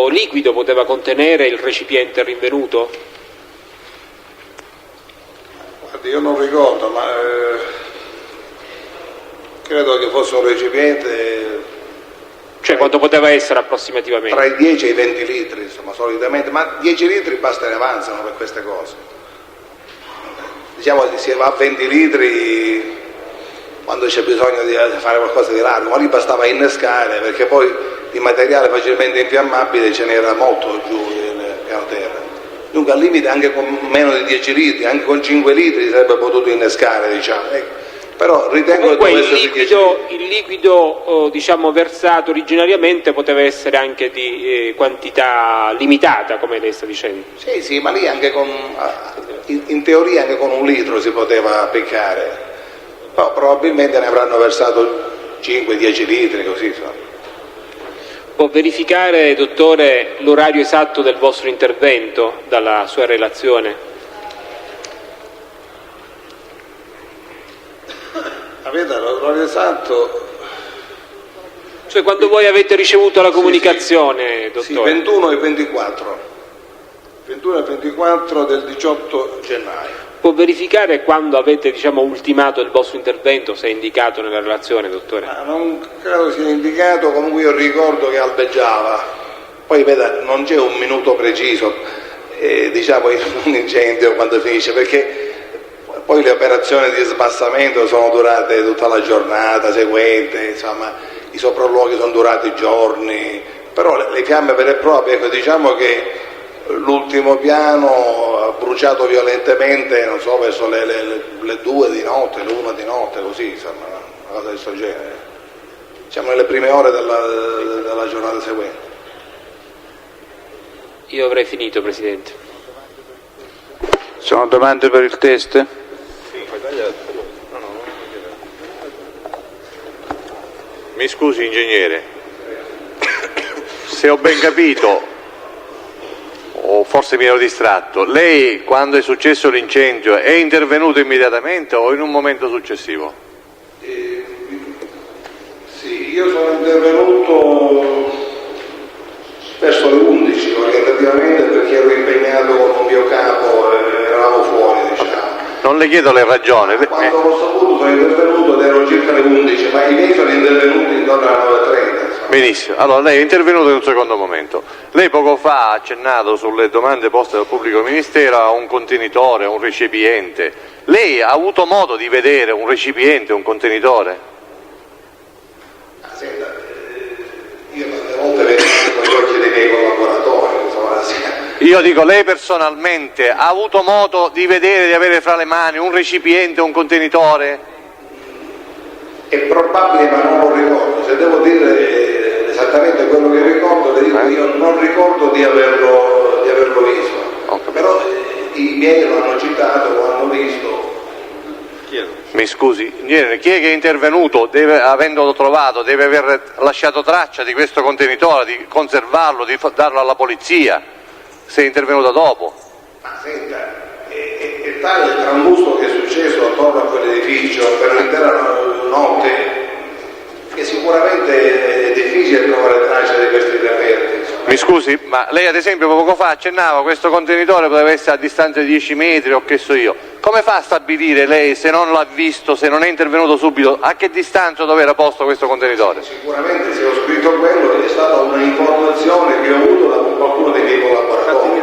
B: liquido poteva contenere il recipiente rinvenuto?
J: Guardi, io non ricordo, ma credo che fosse un recipiente...
B: Cioè, quanto poteva essere approssimativamente?
J: Tra i 10 e i 20 litri, insomma, solitamente, ma 10 litri basta ne avanzano per queste cose. Diciamo che si va a 20 litri quando c'è bisogno di fare qualcosa di largo, ma lì bastava innescare, perché poi di materiale facilmente infiammabile ce n'era molto giù nel piano terra. Dunque al limite anche con meno di 10 litri, anche con 5 litri si sarebbe potuto innescare, diciamo. Però ritengo
B: comunque
J: che
B: il liquido diciamo, versato originariamente poteva essere anche di quantità limitata, come lei sta dicendo.
J: Sì, ma lì anche in teoria anche con 1 litro si poteva appiccare. Però probabilmente ne avranno versato 5-10 litri, così insomma.
B: Può verificare, dottore, l'orario esatto del vostro intervento dalla sua relazione?
J: Avete l'orario esatto?
B: Cioè quando voi avete ricevuto la comunicazione, dottore?
J: Sì, 21 e 24. 21 e 24 del 18 gennaio.
B: Può verificare quando avete, diciamo, ultimato il vostro intervento, se è indicato nella relazione, dottore?
J: Ma non credo sia indicato, comunque io ricordo che albeggiava. Poi veda, non c'è un minuto preciso, diciamo, in un incendio quando finisce, perché poi le operazioni di smassamento sono durate tutta la giornata seguente, insomma, i sopralluoghi sono durati giorni, però le fiamme vere e proprie, ecco, diciamo che l'ultimo piano ha bruciato violentemente, non so, verso le 2 di notte, le 1 di notte, così, insomma, una cosa di questo genere. Diciamo nelle prime ore della giornata seguente.
B: Io avrei finito, Presidente.
A: Sono domande per il test?
K: Mi scusi, ingegnere, se ho ben capito, o forse mi ero distratto, lei quando è successo l'incendio è intervenuto immediatamente o in un momento successivo?
J: Sì, io sono intervenuto verso le 11 orientativamente, perché ero impegnato con un mio capo e eravamo fuori, diciamo.
K: Non le chiedo le ragioni.
J: Quando l'ho saputo sono intervenuto ed ero circa le 11, ma i miei sono intervenuti intorno alle 9:30.
K: Benissimo, allora lei è intervenuto in un secondo momento. Lei poco fa ha accennato sulle domande poste dal pubblico ministero a un contenitore, a un recipiente. Lei ha avuto modo di vedere un recipiente, un contenitore?
J: Senta, io tante volte vedo con gli occhi dei miei collaboratori, insomma,
K: Io dico, lei personalmente ha avuto modo di vedere, di avere fra le mani un recipiente, un contenitore?
J: È probabile, ma non lo ricordo. Se devo dire esattamente quello che ricordo, le dico io non ricordo di averlo visto. Però i miei lo hanno citato, lo hanno visto.
K: Mi scusi, chi è che è intervenuto, avendolo trovato, deve aver lasciato traccia di questo contenitore, di conservarlo, di darlo alla polizia, se è intervenuto dopo?
J: Ma senta, è tale il trambusto che è successo attorno a quell'edificio per l'intera notte che sicuramente è difficile trovare traccia di questi reperti.
K: Mi scusi, ma lei ad esempio poco fa accennava questo contenitore poteva essere a distanza di 10 metri o che so io. Come fa a stabilire lei, se non l'ha visto, se non è intervenuto subito, a che distanza dove era posto questo contenitore?
J: Sicuramente se ho scritto quello è stata un'informazione che ho avuto da qualcuno dei miei collaboratori.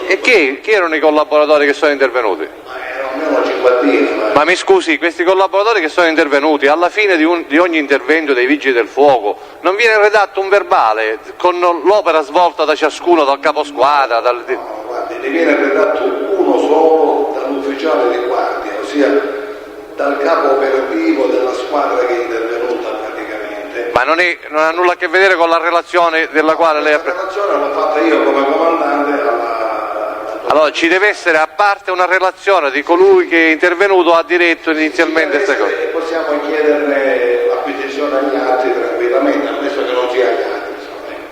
K: E chi erano i collaboratori che sono intervenuti?
J: Erano almeno 50.
K: Ma mi scusi, questi collaboratori che sono intervenuti, alla fine di ogni intervento dei Vigili del Fuoco, non viene redatto un verbale con l'opera svolta da ciascuno, dal caposquadra?
J: No, guardi, ne viene redatto uno solo dall'ufficiale di guardia, ossia dal capo operativo della squadra che è intervenuta praticamente. sinceramente.
K: Ma non ha nulla a che vedere con la relazione della quale lei ha
J: La relazione l'ho fatta io come comandante
K: Allora ci deve essere a parte una relazione di colui che è intervenuto, ha diretto inizialmente queste cose.
J: Possiamo chiederne l'acquisizione agli atti tranquillamente, ammesso che non sia agli atti.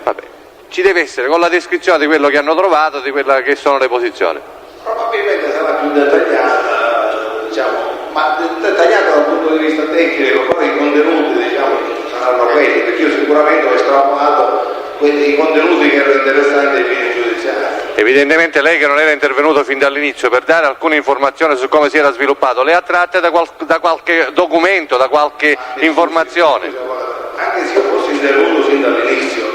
K: Vabbè, ci deve essere con la descrizione di quello che hanno trovato, di quella che sono le posizioni.
J: Probabilmente sarà più dettagliata, diciamo, ma dettagliata dal punto di vista tecnico, poi i contenuti diciamo saranno quelli, perché io sicuramente ho estrapolato i contenuti che erano interessanti ai fini giudiziari.
K: Evidentemente lei, che non era intervenuto fin dall'inizio per dare alcune informazioni su come si era sviluppato, le ha tratte da qualche documento, da qualche informazione.
J: Anche se io fossi intervenuto sin dall'inizio,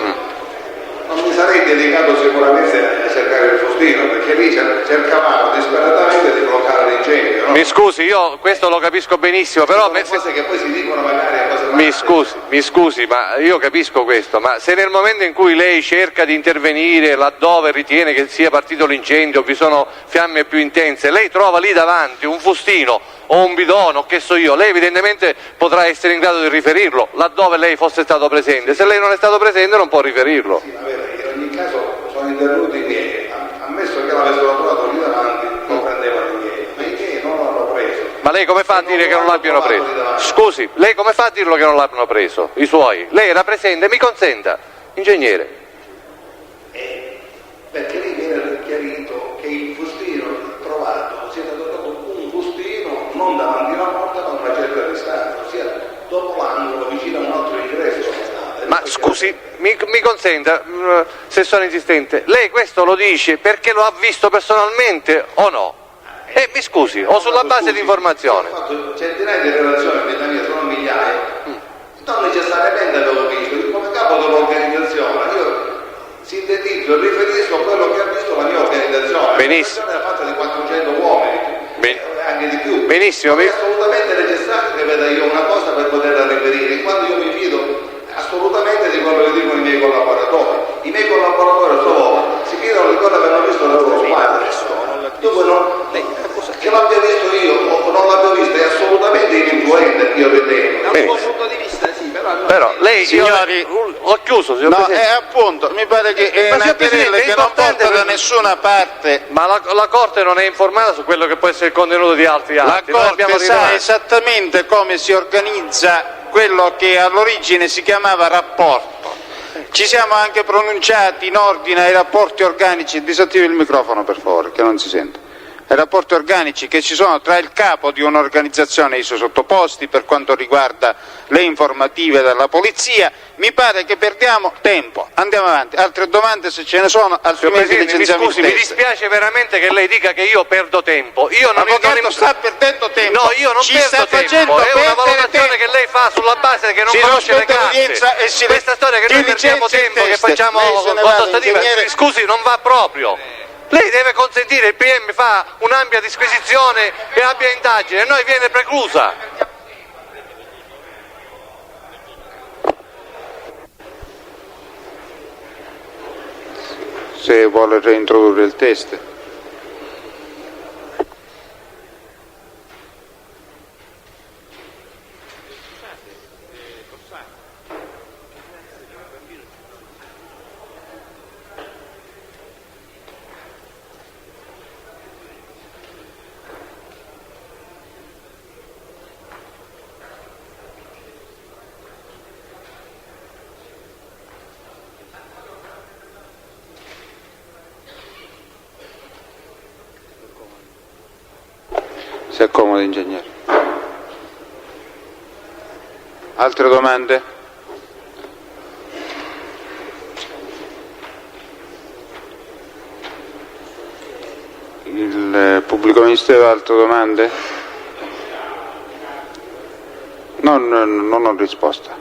J: non mi sarei dedicato sicuramente a cercare il Faustino, perché lì cercavamo disperatamente di bloccare l'incendio. No?
K: Mi scusi, io questo lo capisco benissimo, però...
J: Sono cose che poi si dicono magari a cose
K: mi scusi, ma io capisco questo, ma se nel momento in cui lei cerca di intervenire laddove ritiene che sia partito l'incendio, vi sono fiamme più intense, lei trova lì davanti un fustino o un bidone o che so io, lei evidentemente potrà essere in grado di riferirlo laddove lei fosse stato presente. Se lei non è stato presente non può riferirlo.
J: Sì, in ogni caso sono intervenuti i miei, ammesso che l'avessero trovato lì davanti, non prendevano i miei, ma i miei non l'hanno preso.
K: Ma lei come fa a dire che non l'abbiano preso? Scusi, lei come fa a dirlo che non l'abbiano preso, i suoi? Lei era presente, mi consenta, ingegnere.
J: Perché lì viene chiarito che il fustino trovato sia stato trovato un fustino non davanti alla porta ma a una certa distanza, ossia dopo l'angolo vicino a un altro ingresso.
K: Ma scusi, mi consenta, se sono insistente, lei questo lo dice perché lo ha visto personalmente o no? Mi scusi, o sulla base di informazione?
J: Ho fatto centinaia di relazioni in vita mia, sono migliaia, non necessariamente avevo visto, io come capo dell'organizzazione, io sintetizzo, riferisco quello che ha visto la mia organizzazione.
K: Benissimo.
J: L'organizzazione è fatta di 400 uomini, anche di più.
K: Benissimo.
J: Non è assolutamente necessario che veda io una cosa per poterla riferire, in quanto io mi fido assolutamente di quello che dicono i miei collaboratori. I miei collaboratori a sua volta si fidano di quello che hanno visto le loro squadre. Dopo che l'abbia visto io o non l'abbia visto è assolutamente ininfluente, io ritengo.
A: Dal suo punto di vista sì,
K: però lei,
A: signori,
K: ho chiuso, signor Presidente.
A: appunto, mi pare che è una querela che non porta da nessuna parte.
K: Ma la Corte non è informata su quello che può essere il contenuto di altri atti.
A: La Corte sa esattamente come si organizza quello che all'origine si chiamava rapporto. Ci siamo anche pronunciati in ordine ai rapporti organici, disattivi il microfono per favore, che non si sente. Ai rapporti organici che ci sono tra il capo di un'organizzazione e i suoi sottoposti per quanto riguarda le informative della polizia. Mi pare che perdiamo tempo. Andiamo avanti. Altre domande se ce ne sono, altrimenti licenziamo il
K: mi dispiace veramente che lei dica che io perdo tempo. Io non
A: sta perdendo tempo.
K: No, io non perdo tempo. È una valutazione che lei fa sulla base che non conosce le carte. Questa storia che noi perdiamo tempo, che facciamo contattativa, scusi, non va proprio. Lei deve consentire, il PM fa un'ampia disquisizione e abbia indagine, a noi viene preclusa.
A: Se vuole reintrodurre il test. Si accomodi, ingegnere. Altre domande? Il pubblico ministero ha altre domande? Non ho risposta.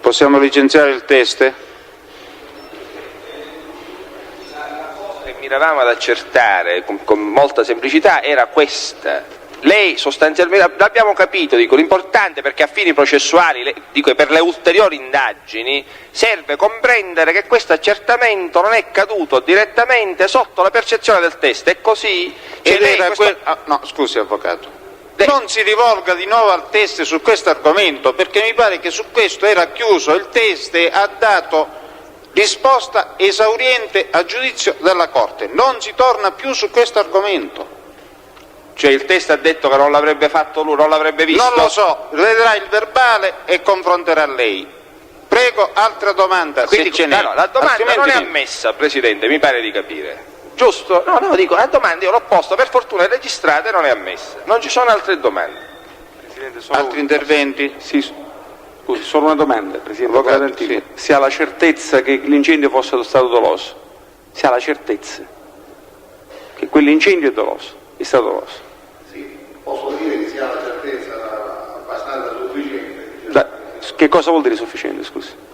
A: Possiamo licenziare il test?
E: Miravamo ad accertare con molta semplicità era questa. Lei sostanzialmente, l'abbiamo capito, dico, l'importante perché a fini processuali, dico, per le ulteriori indagini serve comprendere che questo accertamento non è caduto direttamente sotto la percezione del test, è così?
A: No, scusi avvocato, non si rivolga di nuovo al teste su questo argomento, perché mi pare che su questo era chiuso. Il teste ha dato risposta esauriente a giudizio della Corte, non si torna più su questo argomento.
E: Cioè il teste ha detto che non l'avrebbe fatto lui, non l'avrebbe visto?
A: Non lo so, vedrà il verbale e confronterà lei. Prego, altra domanda.
E: Quindi,
A: se ce n'è.
E: no, la domanda non è ammessa, Presidente, mi pare di capire. Giusto? No, dico, la domanda io l'ho posta, per fortuna è registrata e non è ammessa. Non ci sono altre domande.
A: Presidente, altri interventi?
L: Sì, scusi, solo una domanda, Presidente.
A: Avvocato, sì.
L: Si ha la certezza che l'incendio fosse stato doloso? Si ha la certezza che quell'incendio è doloso, è stato doloso?
J: Sì, posso dire che si ha la certezza abbastanza sufficiente.
L: Che cosa vuol dire sufficiente, scusi?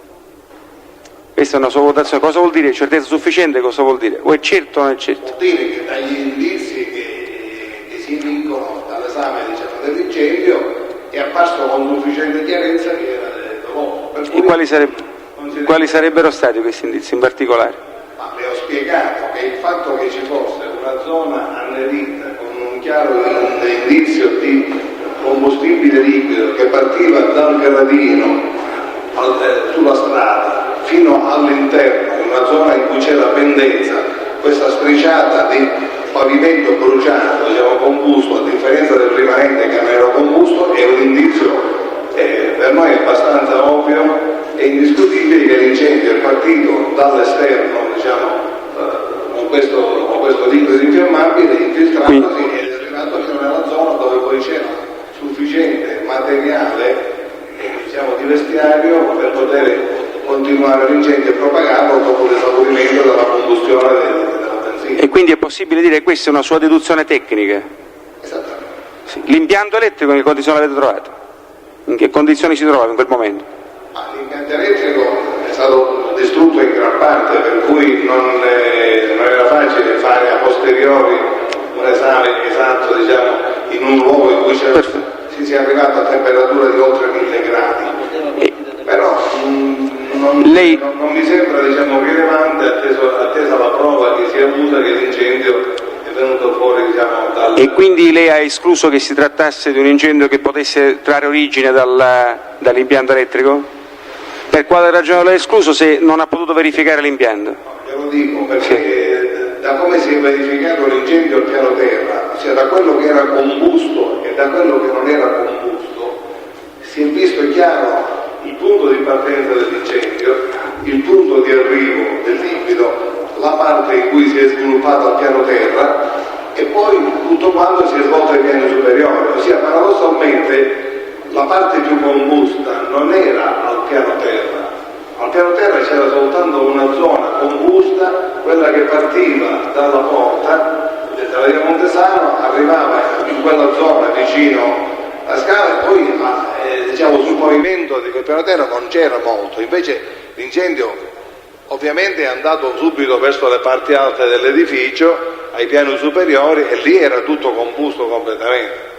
L: Questa è una sua votazione. Cosa vuol dire certezza sufficiente? Cosa vuol dire? O è certo o non è certo?
J: Vuol dire che dagli indizi che si evincono dall'esame dell'incendio è apparso con sufficiente chiarezza che era doloso.
L: E quali sarebbero stati questi indizi in particolare?
J: Ma le ho spiegato che il fatto che ci fosse una zona annerita con un chiaro indizio di combustibile liquido che partiva dal gradino sulla strada fino all'interno, in una zona in cui c'era pendenza, questa strisciata di pavimento bruciato, diciamo combusto, a differenza del rimanente che non era combusto, è un indizio per noi abbastanza ovvio e indiscutibile che l'incendio è partito dall'esterno, diciamo, con questo liquido infiammabile, infiltratosi ed è arrivato fino nella zona dove poi c'era sufficiente materiale, diciamo, di vestiario per poter continuare l'incendio e propagarlo dopo l'esaurimento della combustione della benzina.
L: E quindi è possibile dire che questa è una sua deduzione tecnica?
J: Esattamente.
L: Sì. L'impianto elettrico in che condizioni l'avete trovato? In che condizioni si trovava in quel momento?
J: L'impianto elettrico è stato distrutto in gran parte, per cui non era facile fare a posteriori un esame esatto, diciamo, in un luogo in cui si è arrivato a temperatura di oltre 1000 gradi. Però non mi sembra, diciamo, rilevante attesa la prova che si è avuta che l'incendio è venuto fuori, diciamo, dal...
L: E quindi lei ha escluso che si trattasse di un incendio che potesse trarre origine dall'impianto elettrico? Per quale ragione l'ha escluso se non ha potuto verificare l'impianto?
J: Ve lo dico perché da come si è verificato l'incendio al piano terra, sia da quello che era combusto e da quello che non era combusto, si è visto chiaro il punto di partenza dell'incendio, il punto di arrivo del liquido, la parte in cui si è sviluppato al piano terra e poi tutto quanto si è svolto ai piani superiori, ossia paradossalmente la parte più combusta non era al piano terra. Al piano terra c'era soltanto una zona combusta, quella che partiva dalla porta della via Montesano, arrivava in quella zona vicino alla scala e poi diciamo sul pavimento di quel piano terra non c'era molto, invece l'incendio ovviamente è andato subito verso le parti alte dell'edificio, ai piani superiori, e lì era tutto combusto completamente.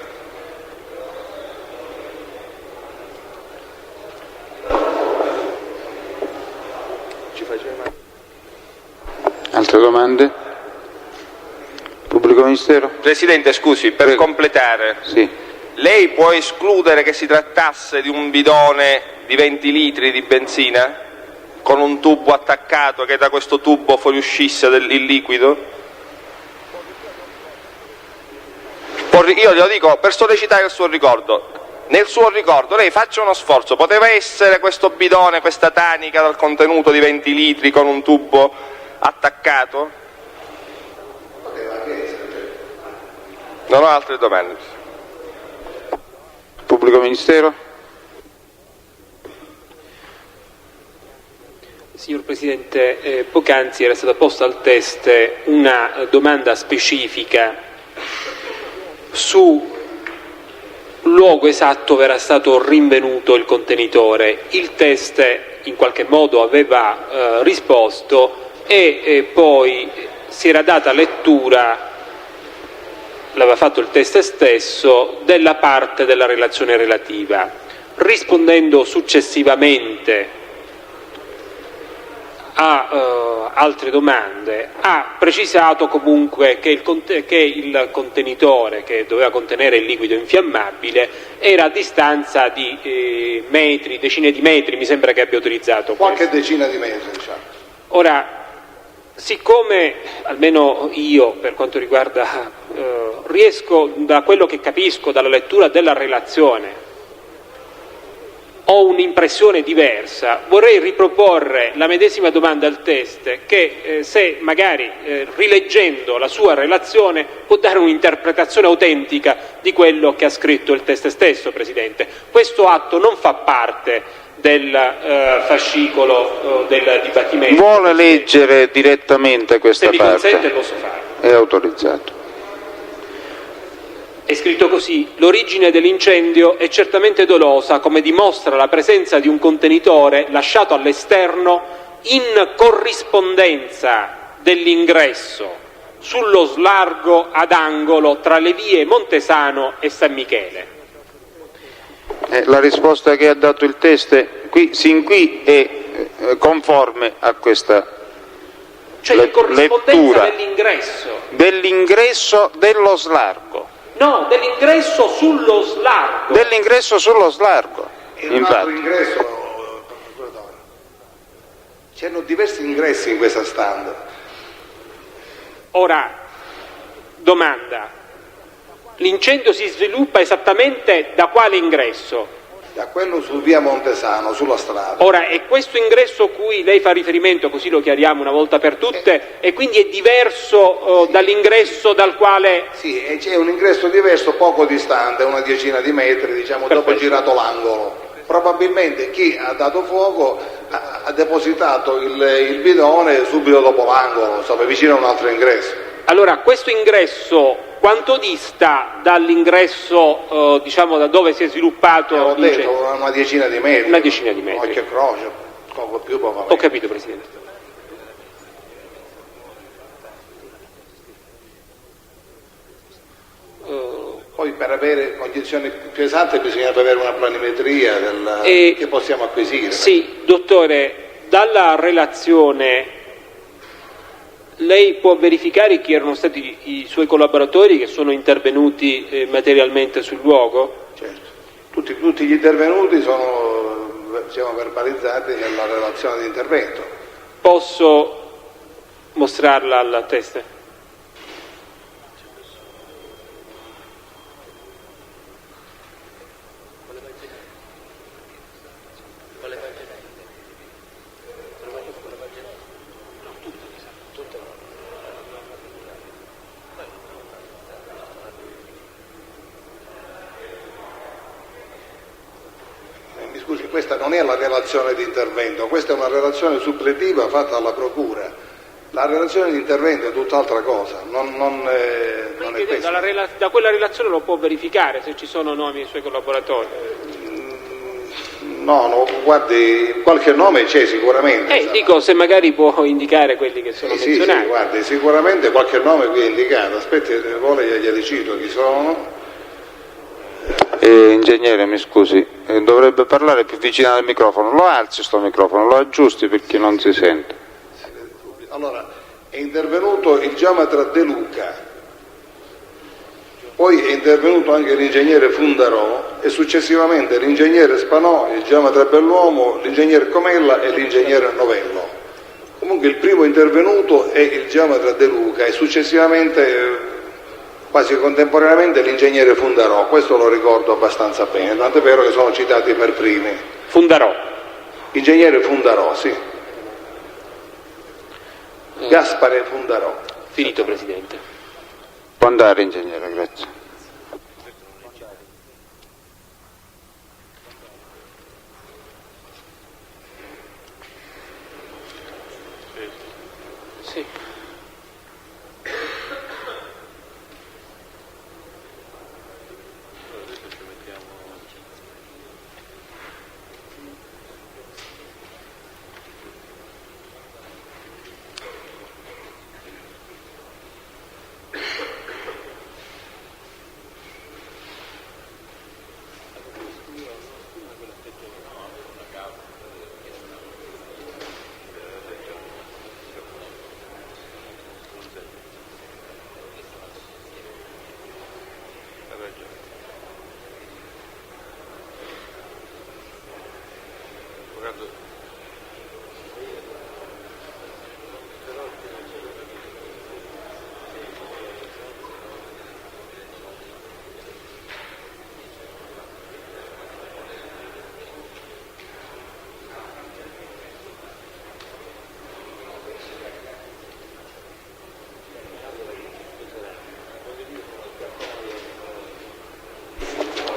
A: Altre domande? Pubblico Ministero?
E: Presidente, scusi, per completare.
A: Sì.
E: Lei può escludere che si trattasse di un bidone di 20 litri di benzina con un tubo attaccato, che da questo tubo fuoriuscisse il liquido? Io glielo dico per sollecitare il suo ricordo. Nel suo ricordo lei faccia uno sforzo, poteva essere questo bidone, questa tanica dal contenuto di 20 litri con un tubo attaccato? Non ho altre domande.
A: Pubblico Ministero?
B: Signor Presidente, poc'anzi era stata posta al teste una domanda specifica su luogo esatto dove era stato rinvenuto il contenitore. Il teste in qualche modo aveva risposto e poi si era data lettura, l'aveva fatto il teste stesso, della parte della relazione relativa. Rispondendo successivamente a altre domande, ha precisato comunque che il contenitore che doveva contenere il liquido infiammabile era a distanza di metri, decine di metri, mi sembra che abbia utilizzato
J: qualche decina di metri, diciamo.
B: Ora, siccome almeno io, per quanto riguarda, riesco, da quello che capisco dalla lettura della relazione, ho un'impressione diversa, vorrei riproporre la medesima domanda al test che se magari rileggendo la sua relazione può dare un'interpretazione autentica di quello che ha scritto il test stesso, Presidente. Questo atto non fa parte del fascicolo del dibattimento.
A: Vuole leggere direttamente questa
B: parte? Se mi consente posso farlo.
A: È autorizzato.
B: È scritto così: l'origine dell'incendio è certamente dolosa, come dimostra la presenza di un contenitore lasciato all'esterno in corrispondenza dell'ingresso sullo slargo ad angolo tra le vie Montesano e San Michele.
A: La risposta che ha dato il test sin qui è conforme a questa
B: cioè in corrispondenza
A: lettura
B: dell'ingresso
A: dello slargo.
B: No, dell'ingresso sullo slargo.
A: Dell'ingresso sullo slargo.
J: Infatti. C'erano diversi ingressi in questa stanza.
B: Ora, domanda: l'incendio si sviluppa esattamente da quale ingresso?
J: Da quello su via Montesano, sulla strada.
B: Ora, è questo ingresso a cui lei fa riferimento, così lo chiariamo una volta per tutte, e quindi è diverso dall'ingresso dal quale...
J: Sì, e c'è un ingresso diverso poco distante, una decina di metri, diciamo, dopo girato l'angolo. Probabilmente chi ha dato fuoco ha depositato il bidone subito dopo l'angolo, insomma, vicino a un altro ingresso.
B: Allora, questo ingresso quanto dista dall'ingresso, diciamo, da dove si è sviluppato?
J: Ho detto una decina di metri.
B: Una decina di metri.
J: Qualche croce, poco più, poco meno.
B: Ho capito, Presidente.
J: Poi per avere condizioni più esatte bisognerebbe avere una planimetria che possiamo acquisire.
B: Sì, dottore, dalla relazione lei può verificare chi erano stati i suoi collaboratori che sono intervenuti materialmente sul luogo?
J: Certo, tutti gli intervenuti siamo verbalizzati nella relazione di intervento.
B: Posso mostrarla alla testa?
J: Scusi, questa non è la relazione di intervento, questa è una relazione suppletiva fatta dalla Procura. La relazione di intervento è tutt'altra cosa, non è questa.
B: Da quella relazione lo può verificare se ci sono nomi dei suoi collaboratori?
J: No, guardi, qualche nome c'è sicuramente.
B: Dico, se magari può indicare quelli che sono menzionati.
J: Sì, guardi, sicuramente qualche nome qui è indicato. Aspetti, vuole glieli cito chi sono.
A: Ingegnere, mi scusi, dovrebbe parlare più vicino al microfono. Lo alzi sto microfono, lo aggiusti perché non si sente.
J: Allora, è intervenuto il geometra De Luca, poi è intervenuto anche l'ingegnere Fundarò e successivamente l'ingegnere Spanò, il geometra Belluomo, l'ingegnere Comella e l'ingegnere Novello. Comunque il primo intervenuto è il geometra De Luca e successivamente, quasi contemporaneamente, l'ingegnere Fundarò. Questo lo ricordo abbastanza bene, tant'è vero che sono citati per primi.
B: Fundarò?
J: Ingegnere Fundarò, sì. Gaspare Fundarò.
B: Finito, Presidente.
A: Può andare, ingegnere, grazie.
B: Sì.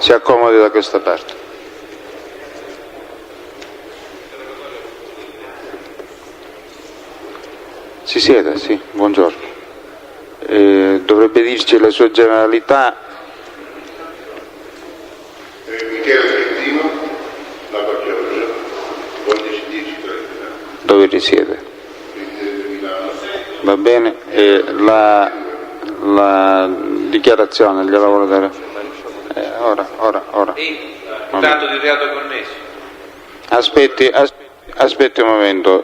A: Si accomodi da questa parte. Si sieda, sì, buongiorno. Dovrebbe dirci le sue generalità.
M: Michele Schettino, la Chioggia, 11-10-30.
A: Dove risiede? Va bene. La dichiarazione gliela vuole dare? Ora.
H: Dato di reato connesso.
A: Aspetti un momento.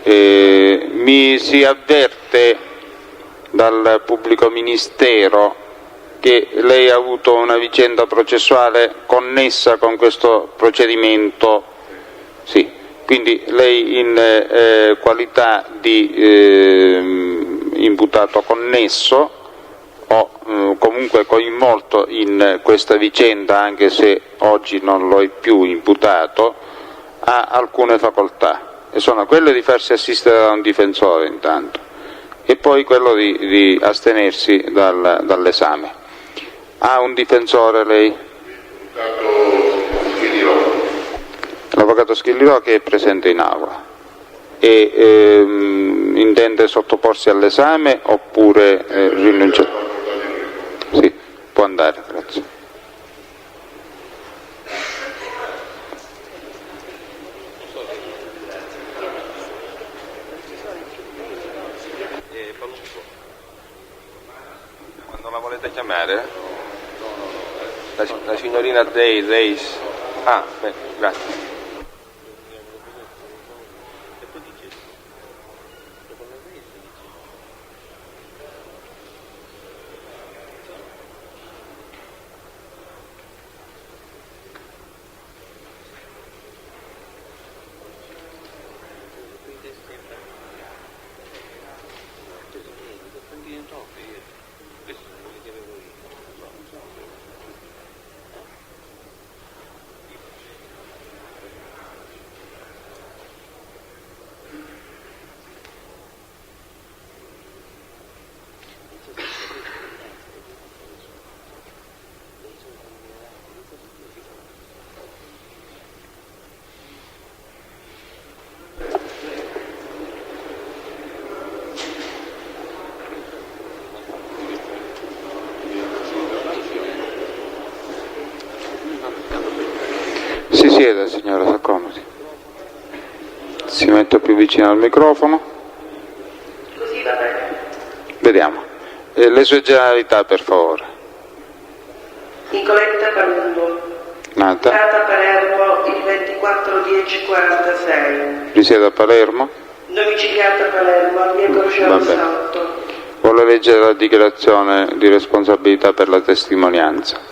A: Mi si avverte dal pubblico ministero che lei ha avuto una vicenda processuale connessa con questo procedimento. Sì, quindi lei in qualità di imputato connesso o comunque coinvolto in questa vicenda, anche se oggi non lo è più imputato, ha alcune facoltà, e sono quelle di farsi assistere da un difensore intanto, e poi quello di astenersi dall'esame. Ha un difensore lei? L'avvocato Schillirò, che è presente in aula, e intende sottoporsi all'esame oppure rinunciare? Sì, può andare, grazie.
E: Quando la volete chiamare? La signorina Reis. Ah, beh, grazie. Si sieda, signora, si accomodi. Si metta più vicino al microfono.
N: Così va bene.
A: Vediamo. Le sue generalità, per favore.
N: Nicoletta Palumbo.
A: Nata.
N: Nata a Palermo il 24/10/46.
A: Risiede a Palermo.
N: Domiciliata a Palermo, via Crociano 8.
A: Vuole leggere la dichiarazione di responsabilità per la testimonianza.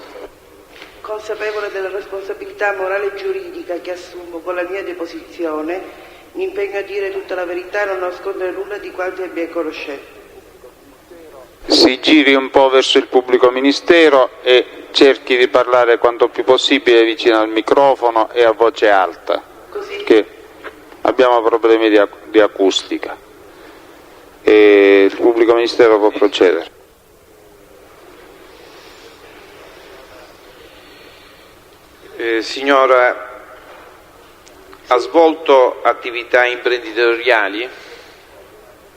N: Consapevole della responsabilità morale e giuridica che assumo con la mia deposizione, mi impegno a dire tutta la verità e non nascondere nulla di quanto abbia conoscenza.
A: Si giri un po' verso il pubblico ministero e cerchi di parlare quanto più possibile vicino al microfono e a voce alta, che abbiamo problemi di acustica, e il pubblico ministero può procedere.
H: Signora, ha svolto attività imprenditoriali?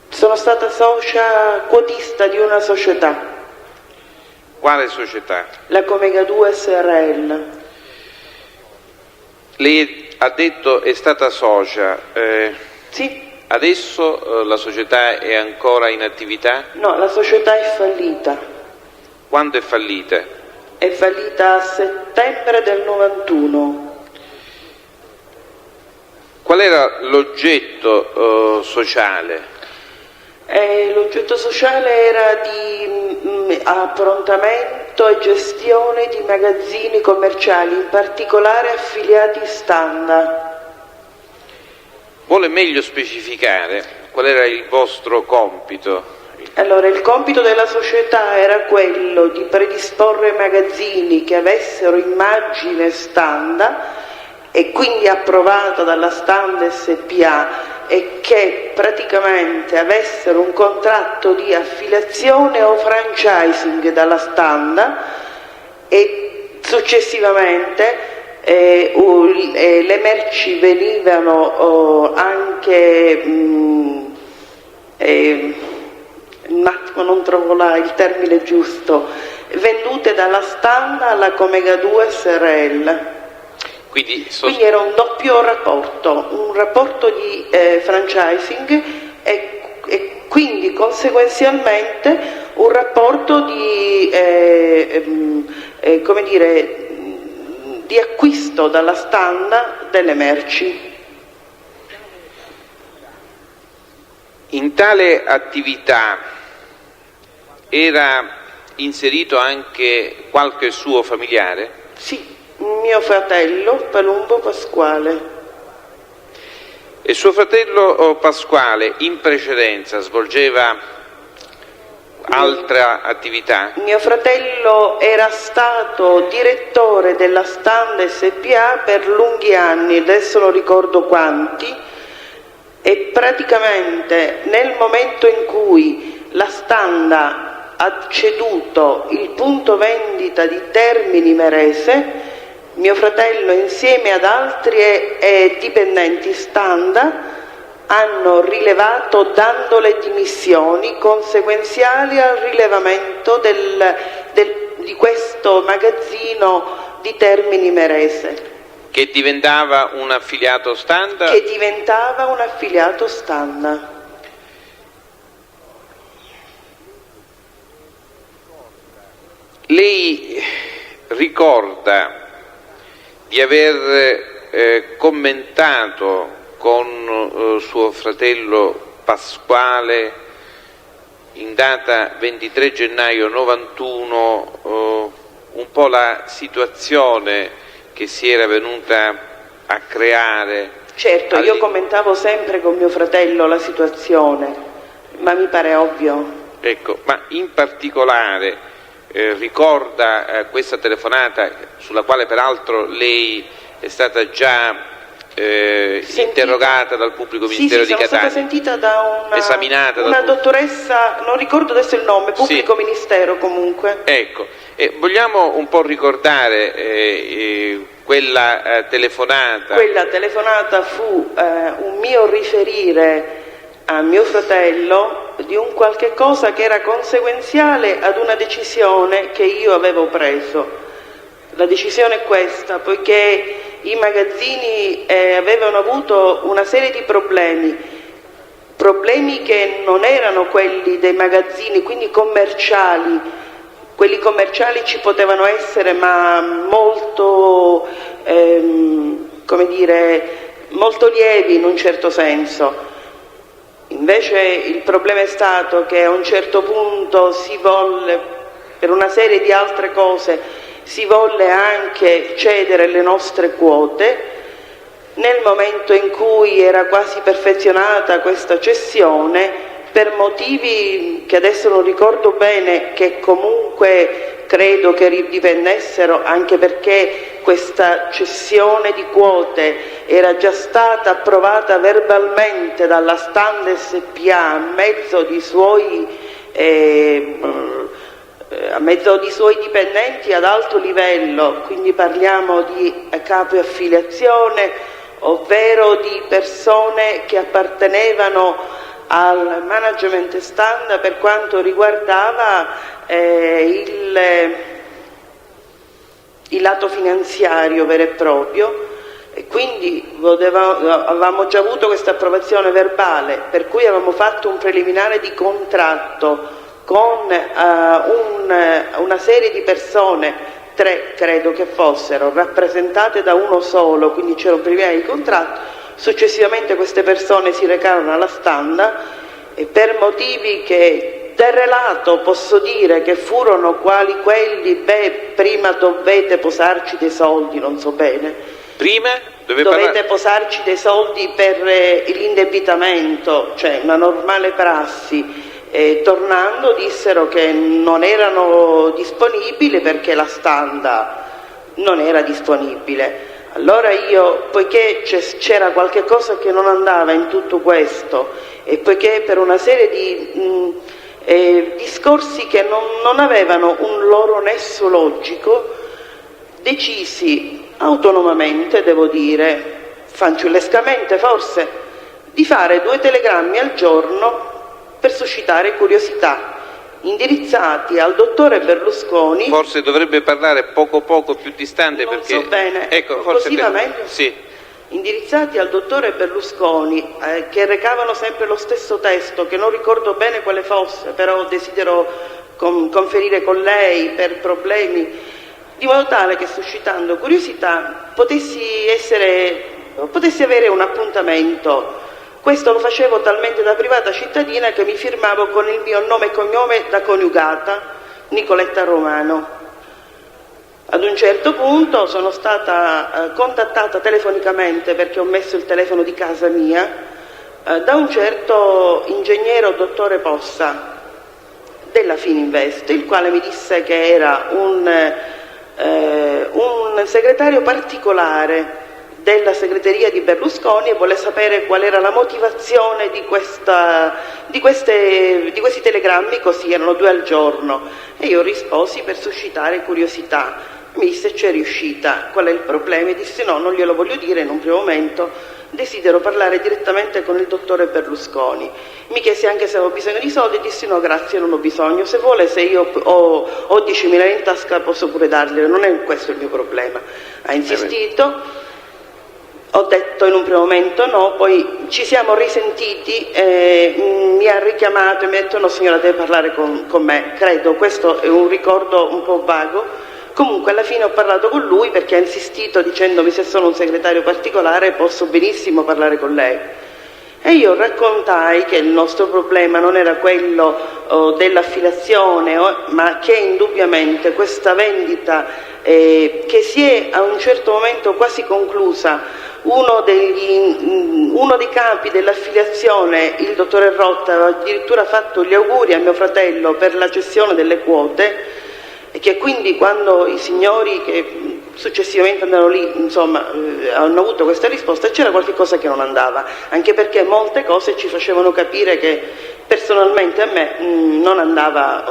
N: Sono stata socia quotista di una società.
H: Quale società?
N: La Comega 2 SRL.
H: Lei ha detto è stata socia.
N: Sì.
H: Adesso la società è ancora in attività?
N: No, la società è fallita.
H: Quando è fallita?
N: È fallita a settembre del 91.
H: Qual era l'oggetto sociale?
N: L'oggetto sociale era di approntamento e gestione di magazzini commerciali, in particolare affiliati Standa.
H: Vuole meglio specificare qual era il vostro compito?
N: Allora, il compito della società era quello di predisporre magazzini che avessero immagine Standa e quindi approvata dalla Standa SPA e che praticamente avessero un contratto di affiliazione o franchising dalla Standa e successivamente le merci venivano anche un attimo, non trovo il termine giusto, vendute dalla Standa alla Comega 2 SRL. Quindi era un doppio rapporto, un rapporto di franchising e quindi conseguenzialmente un rapporto di, come dire, di acquisto dalla Standa delle merci.
H: In tale attività era inserito anche qualche suo familiare?
N: Sì, mio fratello Palumbo Pasquale.
H: E suo fratello Pasquale in precedenza svolgeva altra attività?
N: Mio fratello era stato direttore della Standa SPA per lunghi anni, adesso non ricordo quanti, e praticamente nel momento in cui la Standa ha ceduto il punto vendita di Termini Imerese, mio fratello insieme ad altri dipendenti Standa hanno rilevato dando le dimissioni conseguenziali al rilevamento di questo magazzino di Termini Imerese.
H: Che diventava un affiliato Standa?
N: Che diventava un affiliato Standa.
H: Lei ricorda di aver commentato con suo fratello Pasquale in data 23 gennaio 91 un po' la situazione che si era venuta a creare?
N: Certo, io commentavo sempre con mio fratello la situazione, ma mi pare ovvio.
H: Ecco, ma in particolare ricorda questa telefonata, sulla quale peraltro lei è stata già interrogata dal pubblico ministero di Catania?
N: Sono stata sentita da
H: esaminata
N: una dottoressa, non ricordo adesso il nome, pubblico ministero comunque.
H: Ecco, vogliamo un po' ricordare quella telefonata?
N: Quella telefonata fu un mio riferire a mio fratello di un qualche cosa che era conseguenziale ad una decisione che io avevo preso. La decisione è questa, poiché i magazzini avevano avuto una serie di problemi che non erano quelli dei magazzini, quindi commerciali. Quelli commerciali ci potevano essere, ma molto, come dire, molto lievi in un certo senso. Invece il problema è stato che a un certo punto si volle, per una serie di altre cose, si volle anche cedere le nostre quote. Nel momento in cui era quasi perfezionata questa cessione, per motivi che adesso non ricordo bene, che comunque credo che ridipendessero, anche perché questa cessione di quote era già stata approvata verbalmente dalla Standa SPA a mezzo di suoi dipendenti ad alto livello, quindi parliamo di capo affiliazione, ovvero di persone che appartenevano al management Standa per quanto riguardava il lato finanziario vero e proprio, e quindi avevamo già avuto questa approvazione verbale, per cui avevamo fatto un preliminare di contratto con una serie di persone, 3 credo che fossero, rappresentate da uno solo, quindi c'era un preliminare di contratto. Successivamente queste persone si recarono alla Standa e per motivi che del relato posso dire che furono quali quelli, prima dovete posarci dei soldi, non so bene.
H: Prima?
N: Dovete posarci dei soldi per l'indebitamento, cioè una normale prassi. Tornando dissero che non erano disponibili perché la Standa non era disponibile. Allora io, poiché c'era qualche cosa che non andava in tutto questo e poiché per una serie di discorsi che non avevano un loro nesso logico, decisi autonomamente, devo dire, fanciullescamente forse, di fare 2 telegrammi al giorno per suscitare curiosità, indirizzati al dottore Berlusconi.
H: Forse dovrebbe parlare poco più distante,
N: non
H: perché...
N: so bene,
H: ecco, forse
N: così va meglio?
H: Sì.
N: Indirizzati al dottore Berlusconi, che recavano sempre lo stesso testo, che non ricordo bene quale fosse, però desidero conferire con lei per problemi, di modo tale che, suscitando curiosità, potessi avere un appuntamento. Questo lo facevo talmente da privata cittadina che mi firmavo con il mio nome e cognome da coniugata, Nicoletta Romano. Ad un certo punto sono stata contattata telefonicamente, perché ho messo il telefono di casa mia, da un certo ingegnere dottore Possa della Fininvest, il quale mi disse che era un segretario particolare della segreteria di Berlusconi e vuole sapere qual era la motivazione di questi telegrammi, così erano 2 al giorno, e io risposi per suscitare curiosità. Mi disse: c'è riuscita, qual è il problema? E dissi: no, non glielo voglio dire in un primo momento, desidero parlare direttamente con il dottore Berlusconi. Mi chiese anche se avevo bisogno di soldi e dissi: no, grazie, non ho bisogno, se vuole, se io ho 10.000 in tasca posso pure darglielo, non è questo il mio problema. Ha insistito. Ho detto in un primo momento no, poi ci siamo risentiti, mi ha richiamato e mi ha detto: no signora, deve parlare con me. Credo, questo è un ricordo un po' vago. Comunque alla fine ho parlato con lui, perché ha insistito dicendomi: se sono un segretario particolare posso benissimo parlare con lei. E io raccontai che il nostro problema non era quello dell'affiliazione, ma che indubbiamente questa vendita che si è a un certo momento quasi conclusa, uno dei capi dell'affiliazione, il dottore Rotta, aveva addirittura fatto gli auguri a mio fratello per la cessione delle quote, e che quindi quando i signori che successivamente andavano lì, insomma, hanno avuto questa risposta, c'era qualche cosa che non andava, anche perché molte cose ci facevano capire che personalmente a me non andava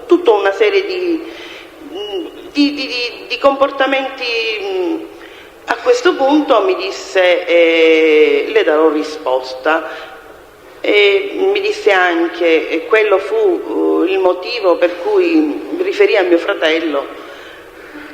N: tutta una serie di comportamenti. A questo punto mi disse: le darò risposta. E mi disse anche, e quello fu il motivo per cui riferì a mio fratello,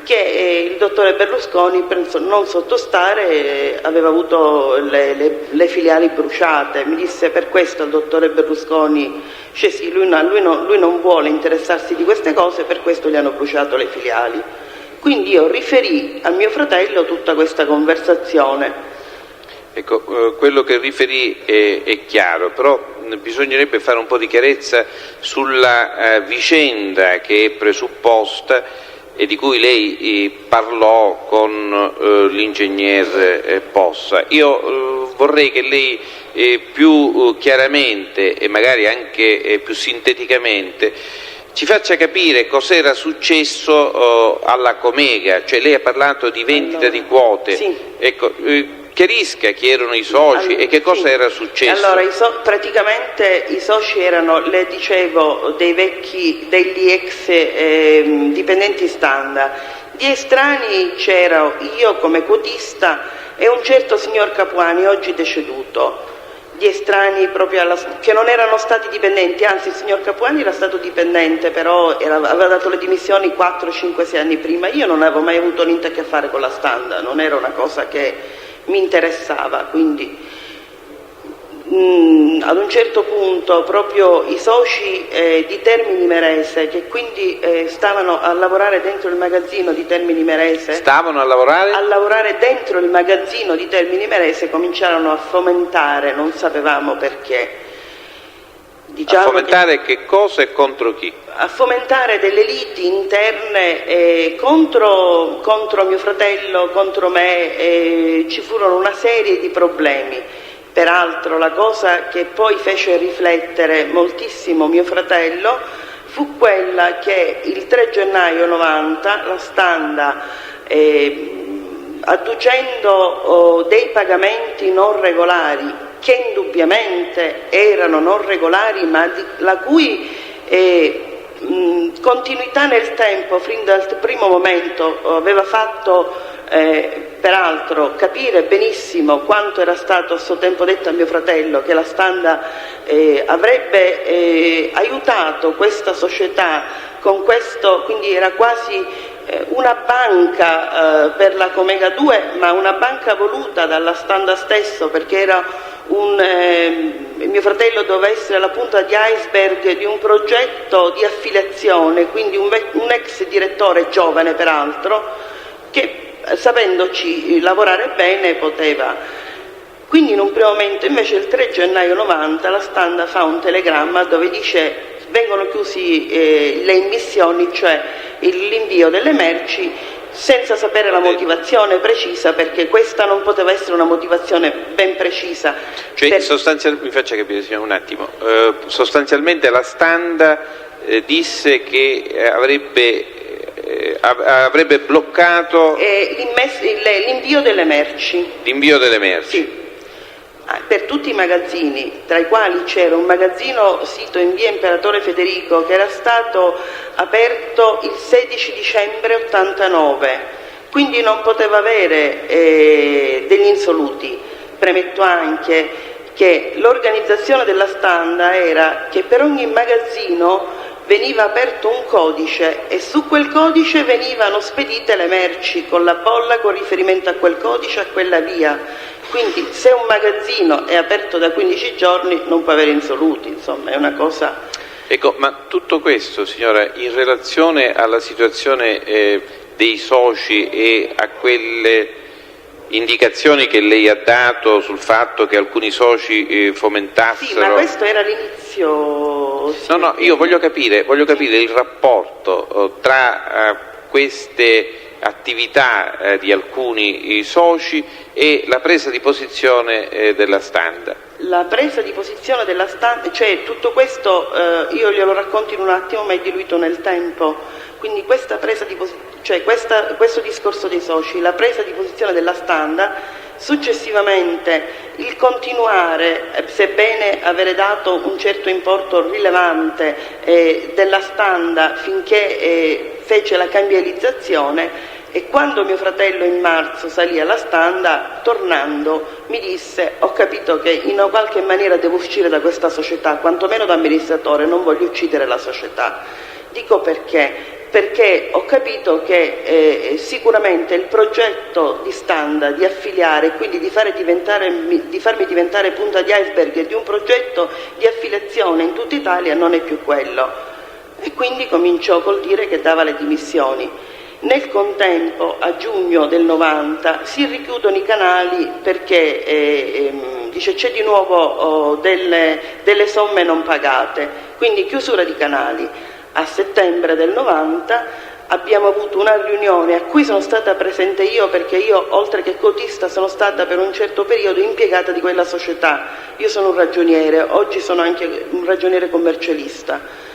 N: che il dottore Berlusconi, per non sottostare, aveva avuto le filiali bruciate. Mi disse: per questo il dottore Berlusconi, cioè sì, lui non vuole interessarsi di queste cose, per questo gli hanno bruciato le filiali. Quindi io riferì a mio fratello tutta questa conversazione.
H: Ecco, quello che riferì è chiaro, però bisognerebbe fare un po' di chiarezza sulla vicenda che è presupposta e di cui lei parlò con l'ingegner Possa. Io vorrei che lei più chiaramente e magari anche più sinteticamente ci faccia capire cos'era successo alla Comega, cioè lei ha parlato di vendita di quote.
N: Sì.
H: Ecco, chiarisca chi erano i soci e che cosa era successo.
N: Allora, praticamente i soci erano, le dicevo, degli ex dipendenti standard. Di estranei c'ero io come quotista e un certo signor Capuani, oggi deceduto. Di estranei proprio che non erano stati dipendenti, anzi il signor Capuani era stato dipendente, però aveva dato le dimissioni 4, 5, 6 anni prima. Io non avevo mai avuto niente a che fare con la standard, non era una cosa che mi interessava, quindi ad un certo punto proprio i soci di Termini Imerese, che quindi stavano a lavorare dentro il magazzino di Termini Imerese,
H: stavano a lavorare?
N: A lavorare dentro il magazzino di Termini Imerese, cominciarono a fomentare, non sapevamo perché. Diciamo, a
H: fomentare che cosa e contro chi?
N: A fomentare delle liti interne contro mio fratello, contro me, ci furono una serie di problemi. Peraltro la cosa che poi fece riflettere moltissimo mio fratello fu quella che il 3 gennaio 90 la Standa, adducendo dei pagamenti non regolari, che indubbiamente erano non regolari, ma la cui continuità nel tempo, fin dal primo momento, aveva fatto peraltro capire benissimo quanto era stato a suo tempo detto a mio fratello, che la Standa avrebbe aiutato questa società con questo, quindi era quasi una banca per la Comega 2, ma una banca voluta dalla Standa stesso, perché era mio fratello doveva essere la punta di iceberg di un progetto di affiliazione, quindi un ex direttore giovane peraltro, che sapendoci lavorare bene poteva. Quindi in un primo momento, invece il 3 gennaio 90 la Standa fa un telegramma dove dice vengono chiusi le immissioni, cioè l'invio delle merci, senza sapere la motivazione precisa, perché questa non poteva essere una motivazione ben precisa.
H: Cioè, mi faccia capire, signor, un attimo, sostanzialmente la Standa disse che avrebbe bloccato
N: l'invio delle merci.
H: L'invio delle merci.
N: Sì. Per tutti i magazzini, tra i quali c'era un magazzino sito in via Imperatore Federico che era stato aperto il 16 dicembre 89, quindi non poteva avere degli insoluti. Premetto anche che l'organizzazione della Standa era che per ogni magazzino veniva aperto un codice e su quel codice venivano spedite le merci con la bolla con riferimento a quel codice, a quella via. Quindi se un magazzino è aperto da 15 giorni non può avere insoluti, insomma è una cosa...
H: Ecco, ma tutto questo, signora, in relazione alla situazione dei soci e a quelle indicazioni che lei ha dato sul fatto che alcuni soci fomentassero...
N: Sì, ma questo era l'inizio...
H: No, io voglio capire il rapporto tra queste attività di alcuni soci e la presa di posizione della Standa.
N: La presa di posizione della Standa, cioè tutto questo io glielo racconto in un attimo, ma è diluito nel tempo. Quindi questa presa di cioè questo discorso dei soci, la presa di posizione della Standa, successivamente il continuare, sebbene avere dato un certo importo rilevante della Standa finché fece la cambializzazione, e quando mio fratello in marzo salì alla Standa, tornando mi disse: ho capito che in qualche maniera devo uscire da questa società, quantomeno da amministratore, non voglio uccidere la società. Dico perché ho capito che sicuramente il progetto di Standa di affiliare, quindi di farmi diventare punta di iceberg di un progetto di affiliazione in tutta Italia, non è più quello. E quindi cominciò col dire che dava le dimissioni. Nel contempo, a giugno del 90, si richiudono i canali perché dice c'è di nuovo delle somme non pagate, quindi chiusura di canali. A settembre del 90 abbiamo avuto una riunione a cui sono stata presente io, perché io, oltre che cotista, sono stata per un certo periodo impiegata di quella società. Io sono un ragioniere, oggi sono anche un ragioniere commercialista.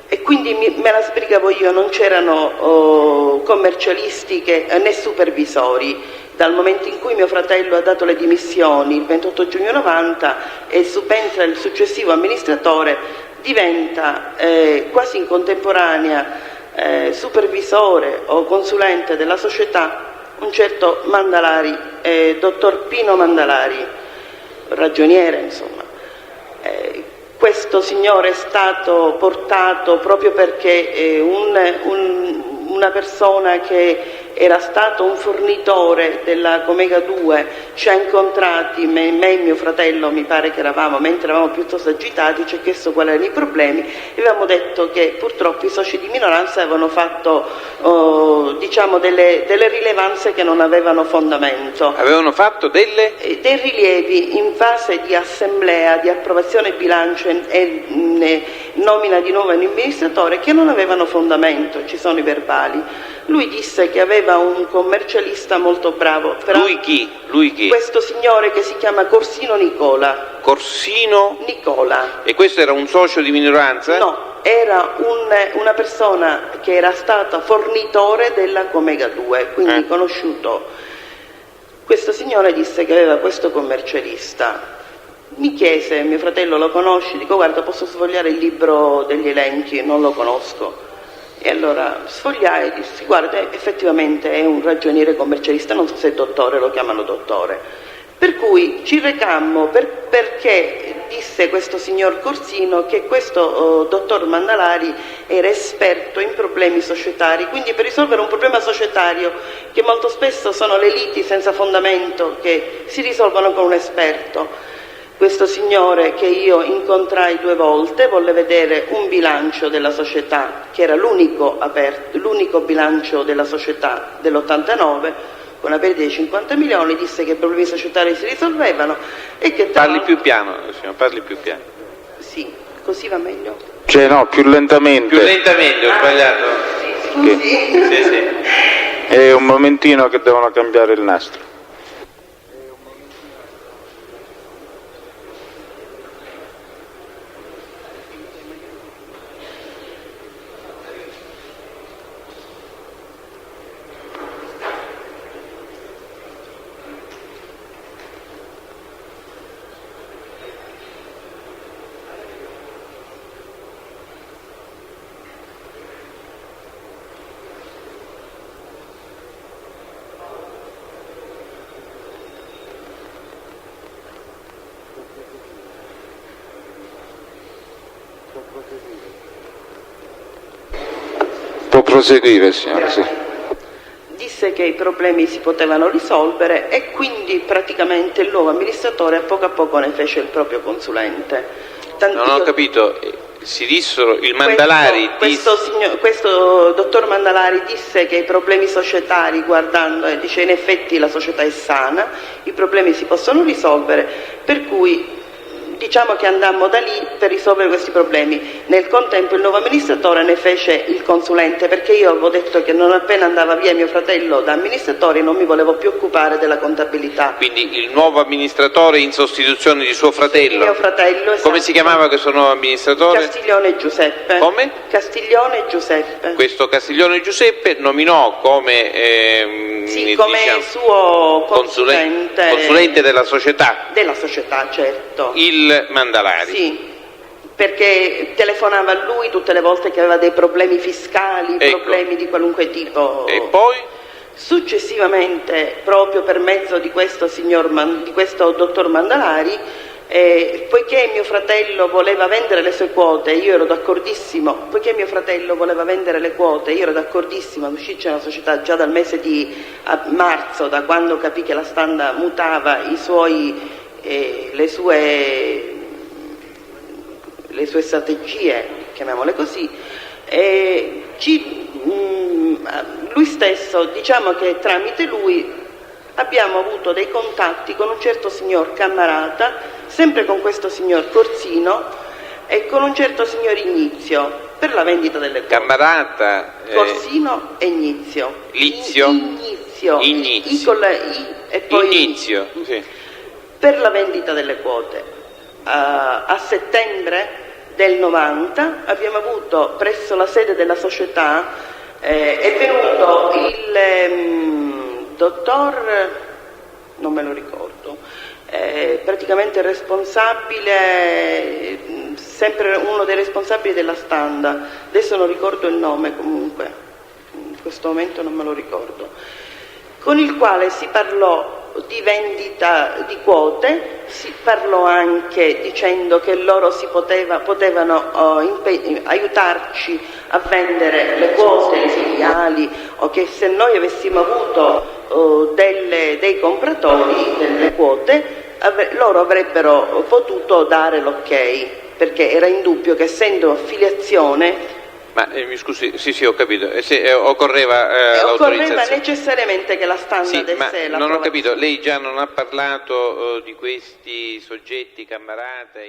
N: E quindi me la sbrigavo io, non c'erano commercialisti né supervisori. Dal momento in cui mio fratello ha dato le dimissioni, il 28 giugno 90, e subentra il successivo amministratore, diventa quasi in contemporanea supervisore o consulente della società un certo Mandalari, dottor Pino Mandalari, ragioniere insomma. Questo signore è stato portato proprio perché una persona che era stato un fornitore della Comega 2 ci ha incontrati, me e mio fratello, mi pare che mentre eravamo piuttosto agitati, ci ha chiesto quali erano i problemi e avevamo detto che purtroppo i soci di minoranza avevano fatto delle rilevanze che non avevano fondamento.
H: Avevano fatto dei
N: rilievi in fase di assemblea, di approvazione bilancio e nomina di nuovo amministratore che non avevano fondamento, ci sono i verbali. Lui disse che aveva un commercialista molto bravo.
H: Lui chi?
N: Questo signore che si chiama Corsino Nicola.
H: Corsino
N: Nicola.
H: E questo era un socio di minoranza?
N: No, era una persona che era stata fornitore della Comega 2, quindi conosciuto. Questo signore disse che aveva questo commercialista. Mi chiese, mio fratello lo conosci? Dico guarda, posso sfogliare il libro degli elenchi, non lo conosco. E allora sfogliai e dissi guarda, effettivamente è un ragioniere commercialista, non so se è dottore, lo chiamano dottore. Per cui ci recammo perché disse questo signor Corsino che questo dottor Mandalari era esperto in problemi societari, quindi per risolvere un problema societario, che molto spesso sono le liti senza fondamento che si risolvono con un esperto. Questo signore, che io incontrai 2 volte, volle vedere un bilancio della società, che era l'unico bilancio della società dell'89, con una perdita di 50 milioni, disse che i problemi societari si risolvevano e che...
H: Parli più piano, signor, parli più piano.
N: Sì, così va meglio.
A: Cioè no, più lentamente.
H: Più lentamente, ho sbagliato.
N: Sì.
H: Sì.
A: È un momentino che devono cambiare il nastro. Può proseguire, signora, sì.
N: Disse che i problemi si potevano risolvere e quindi praticamente il nuovo amministratore a poco ne fece il proprio consulente.
H: Non ho capito, si dissero, il Mandalari
N: questo dottor Mandalari disse che i problemi societari, guardando, dice in effetti la società è sana, i problemi si possono risolvere, per cui diciamo che andammo da lì per risolvere questi problemi. Nel contempo il nuovo amministratore ne fece il consulente, perché io avevo detto che non appena andava via mio fratello da amministratore non mi volevo più occupare della contabilità.
H: Quindi il nuovo amministratore in sostituzione di suo fratello?
N: Mio fratello, esatto.
H: Come si chiamava questo nuovo amministratore?
N: Castiglione Giuseppe.
H: Come?
N: Castiglione Giuseppe.
H: Questo Castiglione Giuseppe nominò come,
N: come suo
H: consulente della società.
N: Della società, certo.
H: Il Mandalari.
N: Sì, perché telefonava a lui tutte le volte che aveva dei problemi fiscali, problemi di qualunque tipo.
H: E poi?
N: Successivamente, proprio per mezzo di questo dottor Mandalari, poiché mio fratello voleva vendere le sue quote, io ero d'accordissimo, ad uscirci nella società già dal mese di marzo, da quando capì che la Standa mutava le sue strategie, chiamiamole così, lui stesso, diciamo che tramite lui abbiamo avuto dei contatti con un certo signor Cammarata, sempre con questo signor Corsino e con un certo signor Ignizio per la vendita delle quote.
H: Cammarata,
N: Corsino e Ignizio.
H: Ignizio.
N: I con la I e poi
H: Ignizio, sì.
N: Per la vendita delle quote. A settembre del 90 abbiamo avuto presso la sede della società, è venuto il dottor, non me lo ricordo, praticamente responsabile, sempre uno dei responsabili della Standa, adesso non ricordo il nome, comunque in questo momento non me lo ricordo, con il quale si parlò di vendita di quote, si parlò anche dicendo che loro potevano aiutarci a vendere le quote, le filiali, o che se noi avessimo avuto dei compratori delle quote loro avrebbero potuto dare l'ok, perché era indubbio che essendo affiliazione...
H: Ma mi scusi, sì, ho capito. Occorreva l'autorizzazione.
N: Occorreva necessariamente che la Standa desse la
H: non ho capito, lei già non ha parlato di questi soggetti, Cammarata,